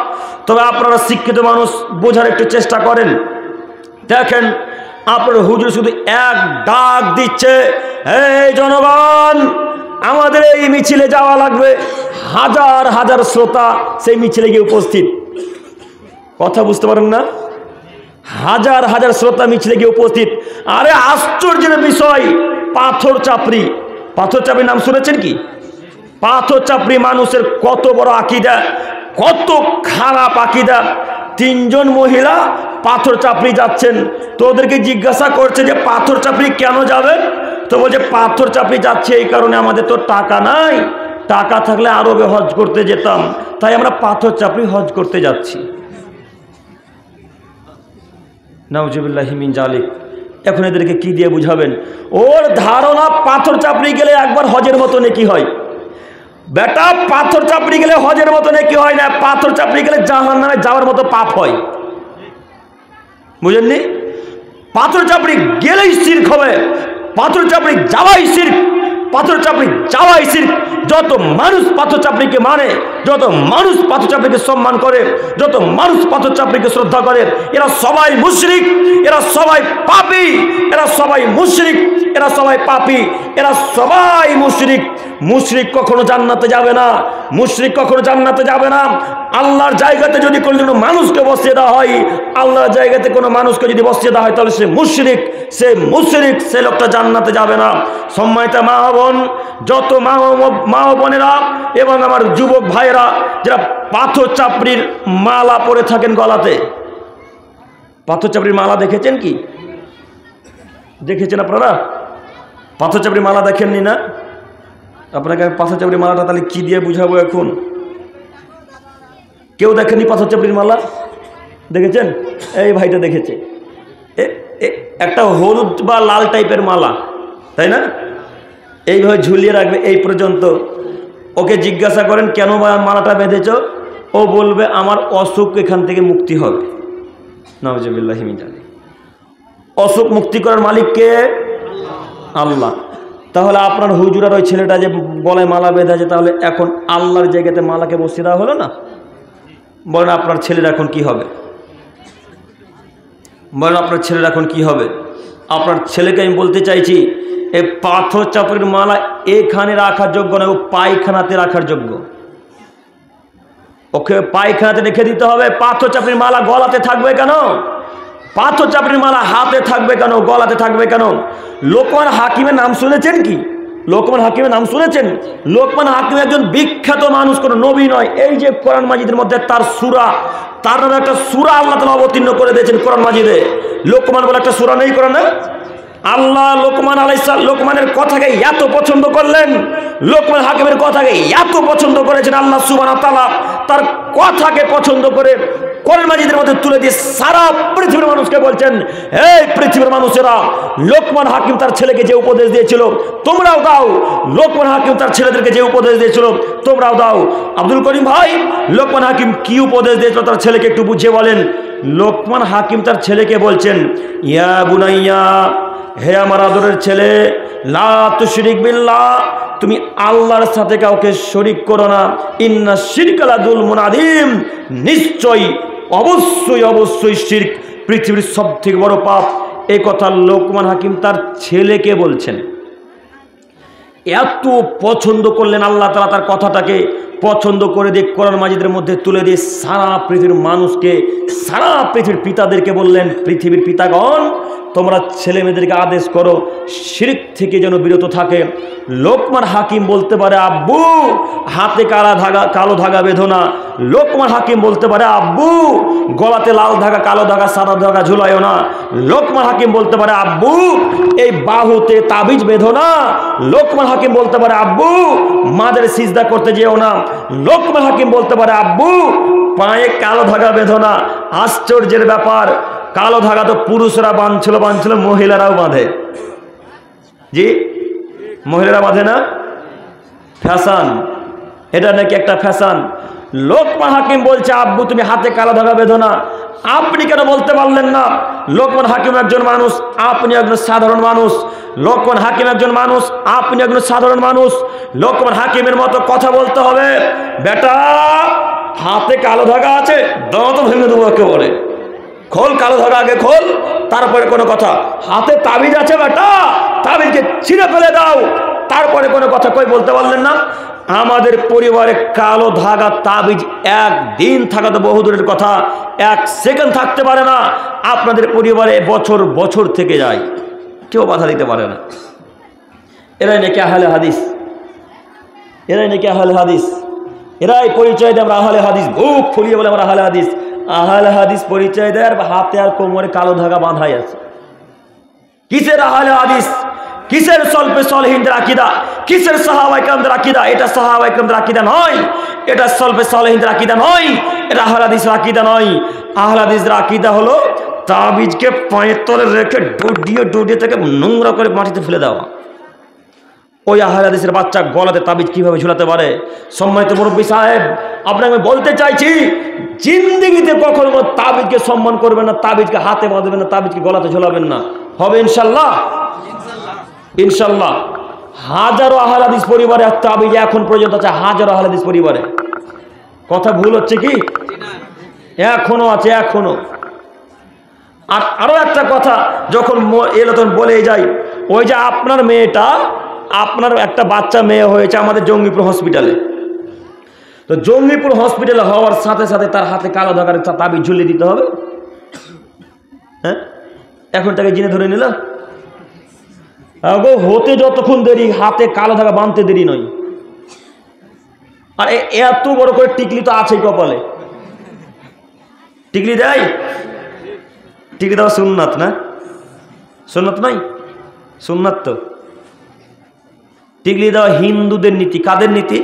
তবে আপনারা শিক্ষিত মানুষ, বোঝার একটু চেষ্টা করেন। দেখেন, আপনার হুজুর শুধু এক ডাক দিচ্ছে, এই জনগণ, আমাদের এই মিছিলে যাওয়া লাগবে। হাজার হাজার শ্রোতা সেই মিছিলে গিয়ে উপস্থিত। কথা বুঝতে পারেন না? হাজার হাজার শ্রোতা মিছিলে গিয়ে উপস্থিত। আরে আশ্চর্যের বিষয়, পাথর চাপড়ি, পাথর চাপড়ি নাম শুনেছেন কি? পাথর চাপড়ি মানুষের কত বড় আকীদা, কত খারাপ আকীদা। তিনজন মহিলা পাথর চাপড়ি যাচ্ছেন, তো ওদেরকে জিজ্ঞাসা করছে যে পাথর চাপড়ি কেন যাবেন? তো বলছে পাথর চাপড়ি যাচ্ছে এই কারণে, আমাদের তো টাকা নাই, টাকা থাকলে আরবে হজ করতে যেতাম, তাই আমরা পাথর চাপড়ি হজ করতে যাচ্ছি। নাউজুবিল্লাহি মিন জালিক। এখন এদেরকে কি দিয়ে বুঝাবেন? ওর ধারণা পাথর চাপড়ি গেলে একবার হজের মতো নেকি হয়। বেটা, পাথর চাপড়ি গেলে হজের মতো নেকি হয় না, পাথর চাপড়ি গেলে জাহান্নামে যাওয়ার মতো পাপ হয়। বুঝেননি? পাথর চাপড়ি গেলেই শিরক হবে, পাথর চাপড়ি যাওয়াই শিরক, পাথর চাপড়ি যাওয়াই শিরক। যত মানুষ পাথর চাপড়িকে মানে, যত মানুষ পাথর চাপড়িকে সম্মান করে, যত মানুষ পাথর চাপড়িকে শ্রদ্ধা করে, এরা সবাই মুশরিক, এরা সবাই পাপী, এরা সবাই মুশরিক, এরা সবাই পাপী, এরা সবাই মুশরিক। মুশরিক কখনো জান্নাতে যাবে না, মুশরিক কখনো জান্নাতে যাবে না। আল্লাহর জায়গাতে যদি কোনো মানুষকে বসিয়ে দেওয়া হয়, আল্লাহর জায়গাতে কোনো মানুষকে যদি বসিয়ে দেওয়া হয়, তাহলে সে মুশরিক, সে মুশরিক, সে লোকটা জান্নাতে যাবে না। সম্মানিত মা বোন, যত মা বোনেরা এবং আমার যুবক ভাইয়েরা যারা পাথর চাপড়ির মালা পরে থাকেন গলাতে, পাথর চাপড়ির মালা দেখেছেন কি? দেখেছেন আপনারা? পাথর চাপড়ির মালা দেখেননি না? আপনাকে পাথর চাপড়ির মালাটা তাহলে কি দিয়ে বুঝাবো এখন? কেউ দেখেনি পাথর চাপড়ির মালা? দেখেছেন? এই ভাইটা দেখেছে। একটা হলুদ বা লাল টাইপের মালা, তাই না? এইভাবে ঝুলিয়ে রাখবে এই পর্যন্ত। ওকে জিজ্ঞাসা করেন কেন মালাটা বেঁধেছ, ও বলবে আমার অসুখ এখান থেকে মুক্তি হবে। নাউজুবিল্লাহি মিন জালিক। অসুখ মুক্তি করার মালিক কে? আল্লাহ। তাহলে আপনার হুজুরার ওই ছেলেটা যে গলায় মালা বেঁধেছে, তাহলে এখন আল্লাহর জায়গাতে মালাকে বসিয়ে দেওয়া হলো না? বলেন আপনার ছেলের এখন কি হবে? বলেন আপনার ছেলের এখন কি হবে? আপনার ছেলেকে আমি বলতে চাইছি, এই পাথর চাপড়ির মালা এখানে রাখার যোগ্য না, ও পায়খানাতে রাখার যোগ্য। ওকে পায়খানাতে রেখে দিতে হবে। পাথর চাপড়ির মালা গলাতে থাকবে কেন? পাথর চাপড়ির মালা হাতে থাকবে কেন, গলাতে থাকবে কেন? লোকমান হাকিমের নাম শুনেছেন কি? লোকমান হাকিমের নাম শুনেছেন? লোকমান হাকিম একজন বিখ্যাত মানুষ, কোনো নবী নয়। এই যে কোরআন মাজিদের মধ্যে তার সূরা, তার নামে একটা সূরা আল্লাহ তাআলা অবতীর্ণ করে দিয়েছেন কোরআন মাজিদে। লোকমান বলে একটা সূরা নেই কোরআনে? আল্লাহ লোকমানের কথাকে এত পছন্দ করলেন, লোকমান হাকিমের কথাকে এত পছন্দ করেছেন আল্লাহ সুবহানাহু ওয়া তাআলা, তার কথাকে পছন্দ করে কোরআন মাজিদের মধ্যে তুলে দিয়ে সারা পৃথিবীর মানুষকে বলছেন, এই পৃথিবীর মানুষেরা, লোকমান হাকিম তার ছেলেকে যে উপদেশ দিয়েছিল তোমরাও দাও। লোকমান হাকিম তার ছেলেদেরকে যে উপদেশ দিয়েছিল তোমরাও দাও। আব্দুল করিম ভাই, লোকমান হাকিম কি উপদেশ দিয়েছিল তার ছেলেকে একটু বুঝিয়ে বলেন। লোকমান হাকিম তার ছেলেকে বলছেন, ইয়া বুনাইয়া, হে আমার আদরের ছেলে, লা তুশরিক বিল্লাহ, তুমি আল্লাহর সাথে কাউকে শরীক করো না। ইন্না শিরকা লাযুলমুন আযীম, নিশ্চয়ই অবশ্যই অবশ্যই শিরক পৃথিবীর সবথেকে বড় পাপ। এই কথা লোকমান হাকিম তার ছেলেকে বলছেন। এত পছন্দ করলেন আল্লাহ তাআলা, তার কথাটাকে পছন্দ করে দিয়ে কোরআন মাজিদের মধ্যে তুলে দিয়ে সারা পৃথিবীর মানুষকে, সারা পৃথিবীর পিতাদেরকে বললেন, পৃথিবীর পিতাগণ, তোমরা ছেলে মেয়েদেরকে আদেশ করো শিরক থেকে যেন বিরত থাকে। লোকমান হাকিম বলতে পারে, আব্বু হাতে কালো ধাগা বেঁধো না। লোকমান হাকিম বলতে পারে, আব্বু গলাতে লাল ধাগা, কালো ধাগা, সাদা ধাগা ঝুলাইও না। লোকমান হাকিম বলতে পারে, আব্বু এই বাহুতে তাবিজ বেঁধো না। লোকমান হাকিম বলতে পারে, আব্বু মাদের সিজদা করতে যেও না। লোকমান হাকিম বলতে পারে, আব্বু পায়ে কালো ধাগা বেঁধো না। আশ্চর্যের ব্যাপার, কালো ধাগা তো পুরুষরা বাঁধছিল, মহিলারাও বাঁধে। জি, মহিলারা বাঁধে না? ফ্যাশন, এটা নাকি একটা ফ্যাশন। লোকমান হাকিম বলছে, আব্বু তুমি হাতে কালো ধাগা বেঁধো না। আপনি কেন বলতে পারলেন না? লোকমান হাকিম একজন মানুষ, আপনি একজন সাধারণ মানুষ। লোকমান হাকিম একজন মানুষ, আপনি একজন সাধারণ মানুষ। লোকমান হাকিমের মতো কথা বলতে হবে। বেটা হাতে কালো ধাগা আছে, দাঁত ভেঙে দেবো একেবারে। খোল কালো ধাগা, আগে খোল, তারপরে কোনো কথা। হাতে তাবিজ আছে বেটা, তাবিজকে ছিঁড়ে ফেলে দাও, তারপরে কোনো কথা। কই বলতে পারলেন না? আমাদের পরিবারে কালো ধাগা তাবিজ একদিন থাকা তো বহুদূরের কথা, এক সেকেন্ড থাকতে পারে না। আপনাদের পরিবারে বছর বছর থেকে যায়, কেউ বাধা দিতে পারে না। এরাই নাকি আহলে হাদিস, এরাই নাকি আহলে হাদিস, এরাই পরিচয় দেয় আমরা আহলে হাদিস। বুক ফুলিয়ে বলে আমরা আহলে হাদিস। আহলে হাদিস পরিচয় দেয় আর হাতে আর কোমরে কালো ধাগা বাঁধাই আছে। কিসের আহলে হাদিস? কিসের সলফে সালেহিনদের আকীদা? কিসের সাহাবায়ে কেরামদের আকীদা? এটা সাহাবায়ে কেরামদের আকীদা নয়, এটা সলফে সালেহিনদের আকীদা নয়, এটা আহলে হাদিসের আকীদা নয়। আহলে হাদিসের আকীদা হলো তাবিজকে পায়ের তলে রেখে ডুডিয়ে থেকে নোংরা করে মাটিতে ফেলে দেওয়া। ওই আহলে হাদিসের বাচ্চা গলাতে তাবিজ কিভাবে ঝুলাতে পারে? সম্মানিত মুরব্বী সাহেব, আপনাকে আমি বলতে চাইছি, জিন্দেগিতে কখনো তাবিজকে সম্মান করবেন না, তাবিজকে হাতে বাঁধবেন না, তাবিজকে গলাতে ঝোলাবেন না। হবে ইনশাল্লাহ? ইনশাল্লাহ। হাজারো আহলে হাদিস পরিবারে তাবিজ এখন পর্যন্ত আছে, হাজারো আহলে হাদিস পরিবারে। কথা ভুল হচ্ছে কি? এখনো আছে, এখনো। আর আরো একটা কথা, যখন এলো তখন বলে যাই, ওই যে আপনার মেয়েটা, আপনার একটা বাচ্চা মেয়ে হয়েছে আমাদের জঙ্গিপুর হসপিটালে। তো জঙ্গিপুর হসপিটালে হওয়ার সাথে সাথে তার হাতে কালো ধাগার তাবিজ ঝুলিয়ে দিতে হবে? হ্যাঁ, এখন তাকে জিনে ধরে নিল। হতে যতক্ষণ দেরি, হাতে কালো ধাগা বাঁধতে দেরি নয়। আর এত বড় করে টিকলি তো আছেই কপালে। টিকলি দেয়? টিকলি দেওয়া সুন্নাত না? সুন্নাত নাই? সুন্নাত তো। টিকলি দেওয়া হিন্দুদের নীতি। কাদের নীতি?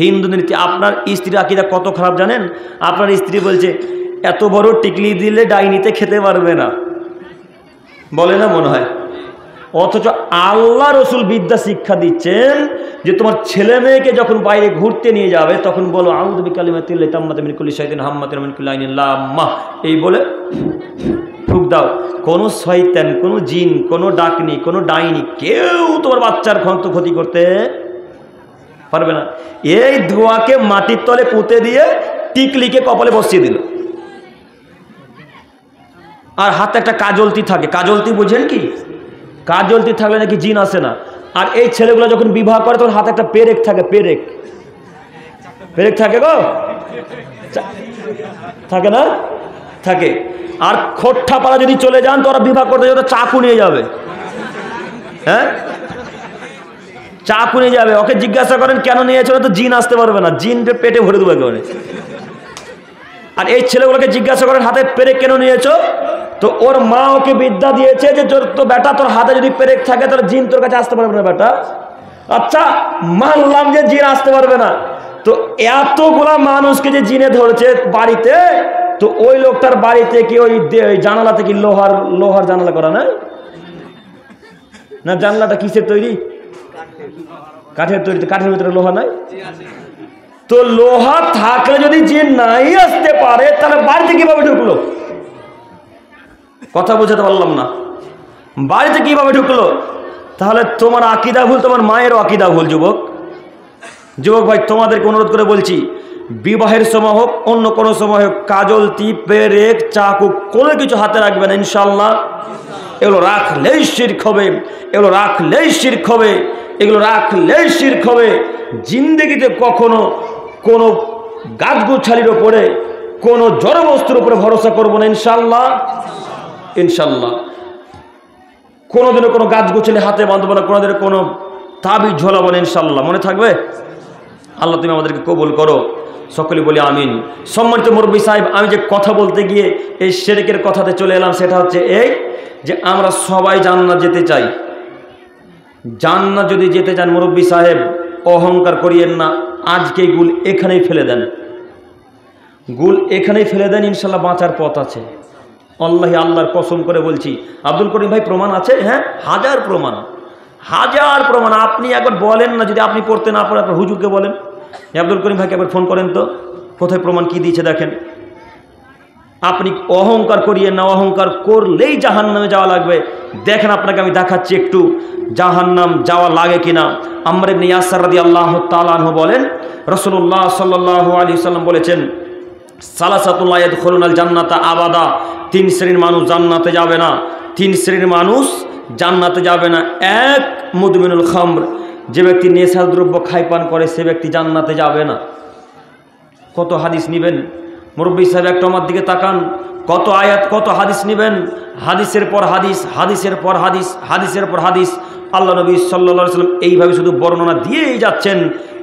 হিন্দুদের নীতি। আপনার স্ত্রীর আকীদা কত খারাপ জানেন? আপনার স্ত্রী বলছে এত বড় টিকলি দিলে ডাইনিতে খেতে পারবে না, বলে না মনে হয়। অথচ আল্লাহ রসুল বিদ্যা শিক্ষা দিচ্ছেন যে তোমার ছেলে মেয়েকে যখন বাইরে ঘুরতে নিয়ে যাবে তখন বলো আউযু বিকালিমাতিল্লাহি তাম্মাতি মিন কুল্লি শাইতানিন হাম্মাতিন মিন কুল্লি আইনিন লাম্মা, এই বলে ফুঁক দাও। কোনো শয়তান, কোনো জিন, কোনো ডাকনি, কোনো ডাইনি কেউ তোমার বাচ্চার ক্ষতি করতে পারবে না। এই ধোঁয়াকে মাটির তলে পুঁতে দিয়ে টিকলিকে কপালে বসিয়ে দিল। আর হাতে একটা কাজলতি থাকে, কাজলতি বুঝেন কি? কাজলতি থাকলে নাকি জিন আসে না। আর এই ছেলেগুলো যখন বিবাহ করে তখন হাতে একটা পেরেক থাকে, পেরেক পেরেক থাকে গো, থাকে না? থাকে। আর খোট্টাপাড়া যদি চলে যান তো ওরা বিবাহ করতে যাবে চাকু নিয়ে যাবে, হ্যাঁ চাকু নিয়ে যাবে। ওকে জিজ্ঞাসা করেন কেন নিয়েছিল, তো জিন আসতে পারবে না, জিন পেটে ভরে দেবে করে। আর এই ছেলেগুলোকে জিজ্ঞাসা করেন হাতে পেরেক কেন নিয়েছো, তো ওর মা ওকে বিদ্যা দিয়েছে যে তো বেটা তোর হাতে যদি পেরেক থাকে তাহলে জিন তোর কাছে আসতে পারবে না বেটা। আচ্ছা মানলাম যে জিন আসতে পারবে না, তো এতগুলা মানুষকে যে জিনে ধরেছে বাড়িতে, তো ওই লোকটার বাড়িতে কি ওই জানালাতে কি লোহার জানালা করা না? না জানলাটা কিসের তৈরি? কাঠের তৈরি। কাঠের ভিতরে লোহা নাই? তো লোহা থাকলে যদি জিন নাই আসতে পারে তাহলে বাড়িতে কিভাবে ঢুকলো? কথা বুঝাতে পারলাম না। বাড়িতে কিভাবে ঢুকলো? তাহলে তোমার আকীদা ভুল, তোমার মায়েরও আকীদা ভুল। যুবক ভাই, তোমাদেরকে অনুরোধ করে বলছি, বিবাহের সময় হোক অন্য কোনো সময় হোক, কাজলতি, পেরেক, চাকু কোনো কিছু হাতে রাখবে না ইনশাল্লাহ। এগুলো রাখলেই শিরক হবে, এগুলো রাখলেই শিরক হবে, এগুলো রাখলেই শিরক হবে। জিন্দেগিতে কখনো কোনো গাছগুছালির ওপরে, কোনো জড়বস্তুর উপরে ভরসা করবো না ইনশাল্লাহ। ইনশাল্লাহ কোনোদিনও কোনো গাছগুছালি হাতে বাঁধবো না, কোনোদিনও কোনো তাবিজ ঝোলাবো না ইনশাল্লাহ। মনে থাকবে? আল্লাহ তুমি আমাদেরকে কবুল করো, সকলে বলি আমিন। সম্মানিত মুরব্বী সাহেব, আমি যে কথা বলতে গিয়ে এই শিরকের কথাতে চলে এলাম, সেটা হচ্ছে এই যে আমরা সবাই জান্নাত যেতে চাই। জান্নাত যদি যেতে চান মুরব্বী সাহেব, অহংকার করিয়েন না, আজকেই গুল এখানেই ফেলে দেন, গুল এখানেই ফেলে দেন, ইনশাল্লাহ বাঁচার পথ আছে। আল্লাহি আল্লাহর কসম করে বলছি। আব্দুল করিম ভাই প্রমাণ আছে? হ্যাঁ, হাজার প্রমাণ, হাজার প্রমাণ। আপনি একবার বলেন না, যদি আপনি পড়তে না পারেন আপনার হুজুরকে বলেন। আব্দুল করিম ভাইকে একবার ফোন করেন তো, কোথায় প্রমাণ কি দিয়েছে দেখেন। আপনি অহংকার করিয়েন না, অহংকার করলেই জাহান্নামে যাওয়া লাগবে। দেখেন আপনাকে আমি দেখাচ্ছি একটু জাহান্নাম যাওয়া লাগে কিনা। আম্মার ইবনে ইয়াসির রাদিয়াল্লাহু তাআলা আনহু বলেন, রাসূলুল্লাহ সাল্লাল্লাহু আলাইহি ওয়াসাল্লাম বলেছেন, সালাসাতুল লা ইয়াদখুলুনাল জান্নাতা আবাদা, তিন শ্রেণীর মানুষ জান্নাতে যাবে না, তিন শ্রেণীর মানুষ জান্নাতে যাবে না। এক, মুদমিনুল খামর, যে ব্যক্তি নেশার দ্রব্য খায় পান করে সে ব্যক্তি জান্নাতে যাবে না। কত হাদিস নেবেন মুরব্বী সাহেব, একটু আমার দিকে তাকান। কত আয়াত, কত হাদিস নেবেন? হাদিসের পর হাদিস, হাদিসের পর হাদিস, হাদিসের পর হাদিস। আল্লাহ নবী সাল্লাল্লাহু আলাইহি ওয়াসাল্লাম এইভাবে শুধু বর্ণনা দিয়েই যাচ্ছেন।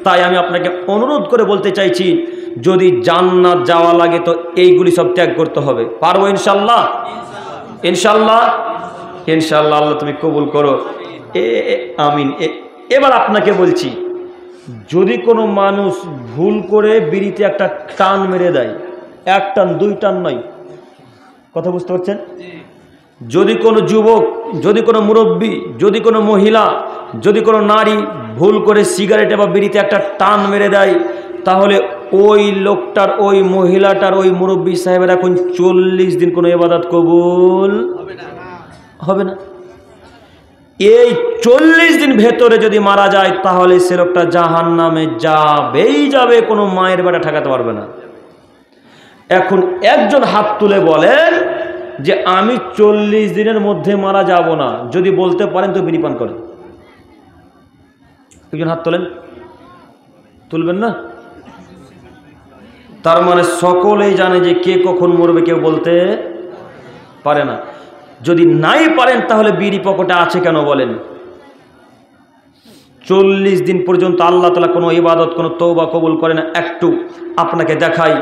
তাই আমি আপনাকে অনুরোধ করে বলতে চাইছি, যদি জান্নাত যাওয়া লাগে তো এইগুলি সব ত্যাগ করতে হবে। পারবো ইনশাল্লাহ? ইনশাল্লাহ, ইনশাল্লাহ। আল্লাহ তুমি কবুল করো, আমিন। এবার আপনাকে বলছি, যদি কোনো মানুষ ভুল করে বিড়িতে একটা টান মেরে দেয়, এক টান, দুই টান নয়, কথা বুঝতে পারছেন? যদি কোনো যুবক, যদি কোনো মুরব্বী, যদি কোনো মহিলা, যদি কোনো নারী ভুল করে সিগারেটে বা বিড়িতে একটা টান মেরে দেয়, তাহলে ওই লোকটার, ওই মহিলাটার, ওই মুরব্বী সাহেবের এখন 40 দিন কোনো ইবাদত কবুল হবে না। এই 40 দিন ভেতরে যদি মারা যায় তাহলে সে লোকটা জাহান্নামে যাবেই যাবে, কোনো মায়ের বেটা ঠেকাতে পারবে না। এখন একজন হাত তুলে বলেন যে আমি 40 দিনের মধ্যে মারা যাব না, যদি বলতে পারেন তো বিড়ি পান করেন। একজন হাত তোলেন, তুলবেন না? তার মানে সকলেই জানে যে কে কখন মরবে কেউ বলতে পারে না। যদি নাই পারেন তাহলে বিড়ি পকেটে আছে কেন বলেন? 40 দিন পর্যন্ত আল্লাহ তাআলা কোনো ইবাদত, কোনো তওবা কবুল করে না। একটু আপনাকে দেখাই,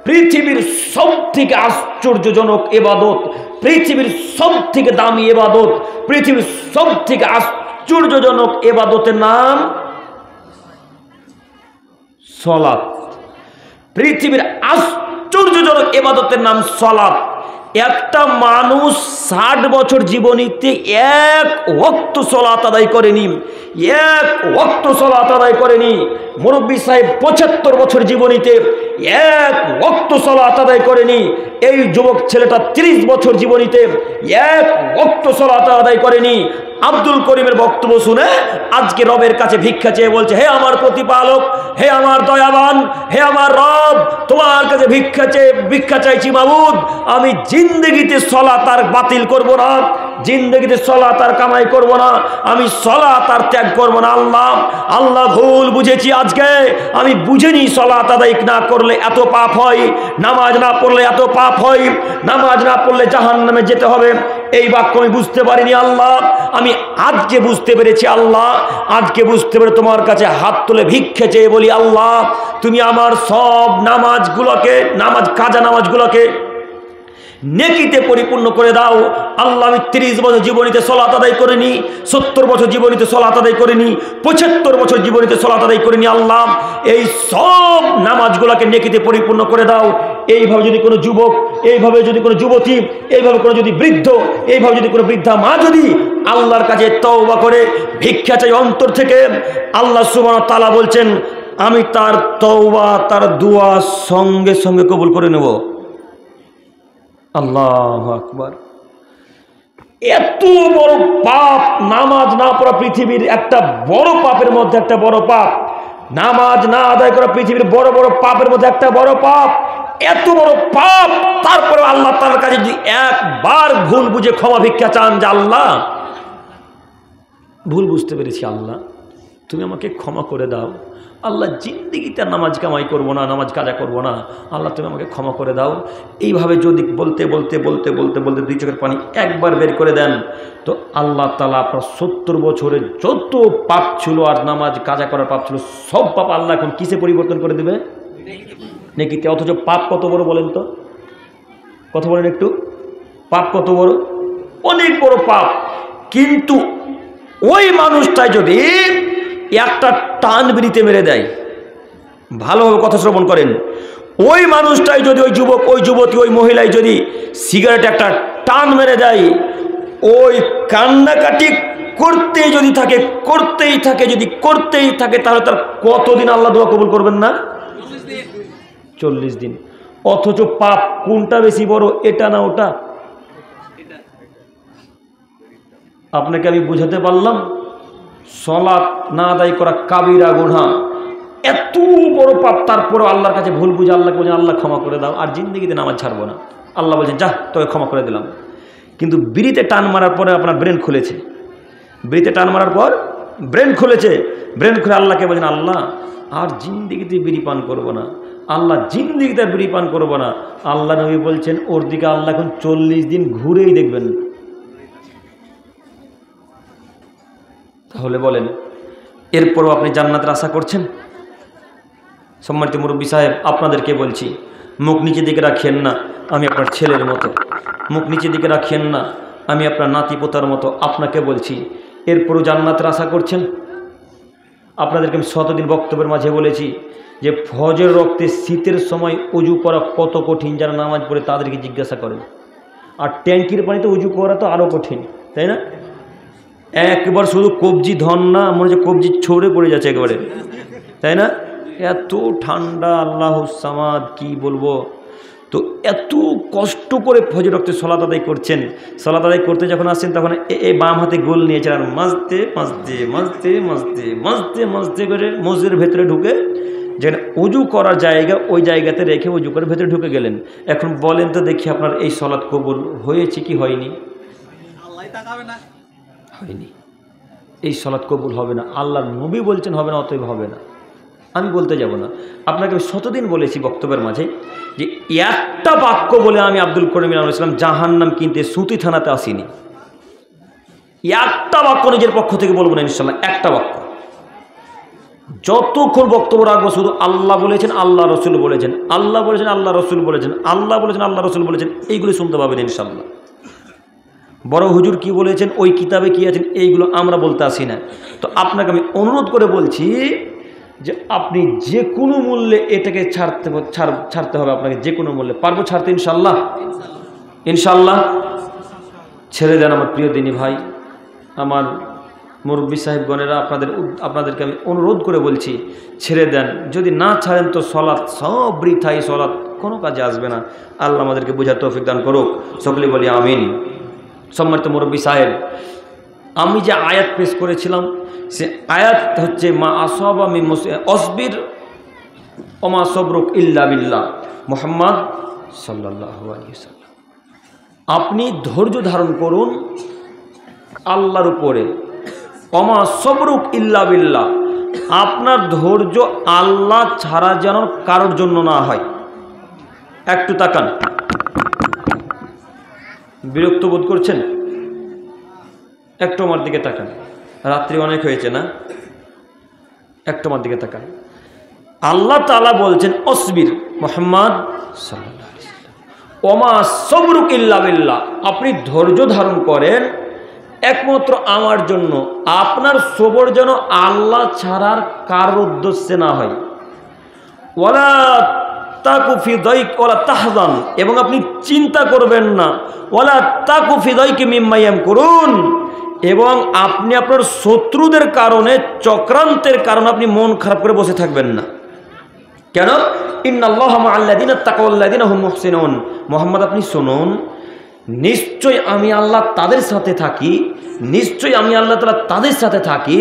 পৃথিবীর সবথেকে আশ্চর্যজনক ইবাদত, পৃথিবীর সবথেকে দামি ইবাদত, পৃথিবীর সবথেকে আশ্চর্যজনক ইবাদতের নাম সালাত। পৃথিবীর আশ্চর্যজনক ইবাদতের নাম সালাত। একটা মানুষ 60 বছর জীবনীতে এক ওয়াক্ত সালাত আদায় করেনি, এক ওয়াক্ত সালাত আদায় করেনি। মুরব্বী সাহেব 75 বছর জীবনীতে এক ওয়াক্ত সালাত আদায় করেনি। এই যুবক ছেলেটা 30 বছর জীবনীতে এক ওয়াক্ত সালাত আদায় করেনি। আব্দুল করিমের বক্তব্য শুনে আজকে রবের কাছে ভিক্ষা চেয়ে বলছে, হে আমার প্রতিপালক, হে আমার দয়াবান, হে আমার রব, তোমার কাছে ভিক্ষা চাইছি মাবুদ, আমি জিন্দেগিতে সালাত আর বাতিল করব না, জিন্দেগিতে সালাত আর কামাই করব না, আমি সালাত আর ত্যাগ করব না। আল্লাহ ভুল বুঝেছি, আজকে আমি বুঝিনি সালাত আদায় না করলে এত পাপ হয়, নামাজ না পড়লে এত পাপ হয়, নামাজ না পড়লে জাহান্নামে যেতে হবে। এই বাক্য আমি বুঝতে পারিনি আল্লাহ, আমি আজকে বুঝতে পেরেছি আল্লাহ, আজকে বুঝতে পেরে তোমার কাছে হাত তুলে ভিক্ষে চেয়ে বলি, আল্লাহ তুমি আমার সব কাজা নামাজগুলোকে নেকিতে পরিপূর্ণ করে দাও। আল্লাহ আমি 30 বছর জীবনীতে সালাত আদায় করিনি, 70 বছর জীবনীতে সালাত আদায় করিনি, 75 বছর জীবনীতে সালাত আদায় করিনি। আল্লাহ এই সব নামাজগুলোকে নেকিতে পরিপূর্ণ করে দাও। এইভাবে যদি কোনো যুবক, এইভাবে যদি কোনো যুবতী, এইভাবে কোনো যদি বৃদ্ধ, এইভাবে যদি কোনো বৃদ্ধা মা যদি আল্লাহর কাছে তওবা করে ভিক্ষা চাই অন্তর থেকে, আল্লাহ সুবহানাহু ওয়া তাআলা বলছেন আমি তার তওবা, তার দোয়া সঙ্গে সঙ্গে কবুল করে নেব। আল্লাহু আকবার। এত বড় পাপ, নামাজ না পড়া পৃথিবীর একটা বড় পাপের মধ্যে একটা বড় পাপ, নামাজ না আদায় করা পৃথিবীর বড় বড় পাপের মধ্যে একটা বড় পাপ, এত বড় পাপ, তারপরে আল্লাহ তাআলার কাছে যদি একবার ভুল বুঝে ক্ষমা ভিক্ষা চান যে আল্লাহ ভুল বুঝতে পেরেছি, আল্লাহ তুমি আমাকে ক্ষমা করে দাও, আল্লাহ জিন্দেগিতে নামাজ কামাই করবো না, নামাজ কাজা করবো না, আল্লাহ তুমি আমাকে ক্ষমা করে দাও, এইভাবে যদি বলতে বলতে বলতে বলতে বলতে 2 চোখের পানি একবার বের করে দেন, তো আল্লাহ তাআলা আপনার 70 বছরের যত পাপ ছিল আর নামাজ কাজা করার পাপ ছিল সব পাপ আল্লাহ এখন কিসে পরিবর্তন করে দেবে? নেকিতে। অথচ পাপ কত বড় বলেন তো, কথা বলেন একটু, পাপ কত বড়? অনেক বড় পাপ। কিন্তু ওই মানুষটাই যদি একটা টান বিড়িতে মেরে দেয়, ভালোভাবে কথা শ্রবণ করেন, ওই মানুষটাই যদি, ওই যুবক, ওই যুবতী, ওই মহিলাই যদি সিগারেট একটা টান মেরে দেয়, ওই কান্নাকাটি করতেই যদি থাকে, করতেই থাকে, তাহলে তার কতদিন আল্লাহ দোয়া কবুল করবেন না? 40 দিন। অথচ পাপ কোনটা বেশি বড়, এটা না ওটা? আপনাকে আমি বুঝাতে পারলাম? সালাত না আদায় করা কাবিরা গুনাহ, এত বড় পাপ, তারপরে আল্লাহর কাছে ভুল বুঝে আল্লাহকে বলছেন আল্লাহ ক্ষমা করে দাও, আর জিন্দেগিতে নামাজ ছাড়বো না। আল্লাহ বলছেন যা তোকে ক্ষমা করে দিলাম। কিন্তু বিড়িতে টান মারার পরে আপনার ব্রেন খুলেছে, বিড়িতে টান মারার পর ব্রেন খুলেছে, ব্রেন খুলে আল্লাহকে বলছেন আল্লাহ আর জিন্দেগিতে বিড়ি পান করবো না, আল্লাহ জিন্দেগিতে বিড়ি পান করবো না। আল্লাহ নবী বলছেন ওর দিকে আল্লাহ এখন 40 দিন ঘুরেই দেখবেন। তাহলে বলেন এরপরও আপনি জান্নাতের আশা করছেন? সম্মানিত মুরব্বী সাহেব, আপনাদেরকে বলছি মুখ নিচে দিকে রাখেন না, আমি আপনার ছেলের মতো, মুখ নিচে দিকে রাখেন না, আমি আপনার নাতি পোতার মতো। আপনাকে বলছি এরপরও জান্নাতের আশা করছেন? আপনাদেরকে আমি 100 দিন বক্তব্যের মাঝে বলেছি যে ফজর রক্তে শীতের সময় উজু করা কত কঠিন, যারা নামাজ পড়ে তাদেরকে জিজ্ঞাসা করেন। আর ট্যাঙ্কির পানিতে উজু করা তো আরও কঠিন, তাই না? একবার শুধু কবজি ধন না, মনে হচ্ছে কবজি ছড়ে পড়ে যাচ্ছে একেবারে, তাই না? এত ঠান্ডা, আল্লাহ সামাদ, কি বলবো। তো এত কষ্ট করে ফজর রক্তে সালাত আদায় করছেন, সালাত আদায় করতে যখন আসছেন তখন এই বাম হাতে গোল নিয়েছেন, আর মাজতে মাজতে মাজতে মাজতে মাজতে মাজতে করে মসজিদের ভেতরে ঢুকে যেখানে উজু করার জায়গা, ওই জায়গাতে রেখে উজু করে ভেতরে ঢুকে গেলেন। এখন বলেন তো দেখি আপনার এই সালাত কবুল হয়েছে কি হয়নি? হয়নি। এই সালাত কবুল হবে না, আল্লাহর নবী বলছেন হবে না, অতএব হবে না। আমি বলতে যাব না, আপনাকে আমি 100 দিন বলেছি বক্তব্যের মাঝে যে একটা বাক্য বলে আমি আব্দুল করিম ইসলাম জাহান্নাম কিনতে সুতি থানাতে আসিনি। একটা বাক্য নিজের পক্ষ থেকে বলবো না ইনশাল্লাহ, একটা বাক্য। যতক্ষণ বক্তব্য রাখবো শুধু আল্লাহ বলেছেন, আল্লাহ রসুল বলেছেন, আল্লাহ বলেছেন, আল্লাহ রসুল বলেছেন, আল্লাহ বলেছেন, আল্লাহ রসুল বলেছেন, এইগুলো শুনতে পাবেন ইনশাল্লাহ। বড় হুজুর কি বলেছেন, ওই কিতাবে কি আছেন, এইগুলো আমরা বলতে আসি না। তো আপনাকে আমি অনুরোধ করে বলছি যে আপনি যে কোনো মূল্যে এটাকে ছাড়তে হবে আপনাকে, যে কোনো মূল্যে। পারবো ছাড়তে ইনশাল্লাহ? ইনশাল্লাহ ছেড়ে দেন আমার প্রিয় দিনী ভাই, আমার মুরব্বী সাহেবগণেরা আপনাদেরকে আমি অনুরোধ করে বলছি, ছেড়ে দেন। যদি না ছাড়েন তো সলাৎ সব বৃথাই, সলাৎ কোনো কাজে আসবে না। আল্লাহ আমাদেরকে বোঝার তৌফিক দান করুক, সকলে বলি আমিন। সম্মানিত মুরব্বী সাহেব, আমি যে আয়াত পেশ করেছিলাম সে আয়াত হচ্ছে মা আসাবা মিন অসবির ওমা সবরুক ইল্লা বিল্লাহ, মুহাম্মদ সাল্লাল্লাহু আলাইহি ওয়াসাল্লাম। আপনি ধৈর্য ধারণ করুন আল্লাহর উপরে, ওমা সবরুক ইল্লা বিল্লাহ, আপনার ধৈর্য আল্লাহ ছাড়া যেন কারোর জন্য না হয়। একটু তাকান, বিরক্ত বোধ করছেন? একটু আমার দিকে তাকান, রাত্রি অনেক হয়েছে না? একটু আমার দিকে তাকান। আল্লাহ তাআলা বলছেন অসবির, মুহাম্মদ সাল্লাল্লাহু আলাইহি ওয়াসাল্লাম, ওমা সবরুক ইল্লা বিল্লাহ, আপনি ধৈর্য ধারণ করেন একমাত্র আমার জন্য। আপনার সবর যেন আল্লাহ ছাড়ার কারোর উদ্দেশ্যে না হয়। ওয়ালা তাকু ফি দাইক ওয়ালা তাহজান, এবং আপনি চিন্তা করবেন না। ওয়ালা তাকু ফি দাইক মিম্মা ইয়ামকুরুন, এবং আপনি আপনার শত্রুদের কারণে, চক্রান্তের কারণে আপনি মন খারাপ করে বসে থাকবেন না। কেন? ইন্নাল্লাহা মাআল্লাযিনা তাকাওয়াল্লাযিনা হুম মুহসিনুন, মুহাম্মদ আপনি শুনুন, নিশ্চয় আমি আল্লাহ তাদের সাথে থাকি, নিশ্চয়ই আমি আল্লাহ তাআলা তাদের সাথে থাকি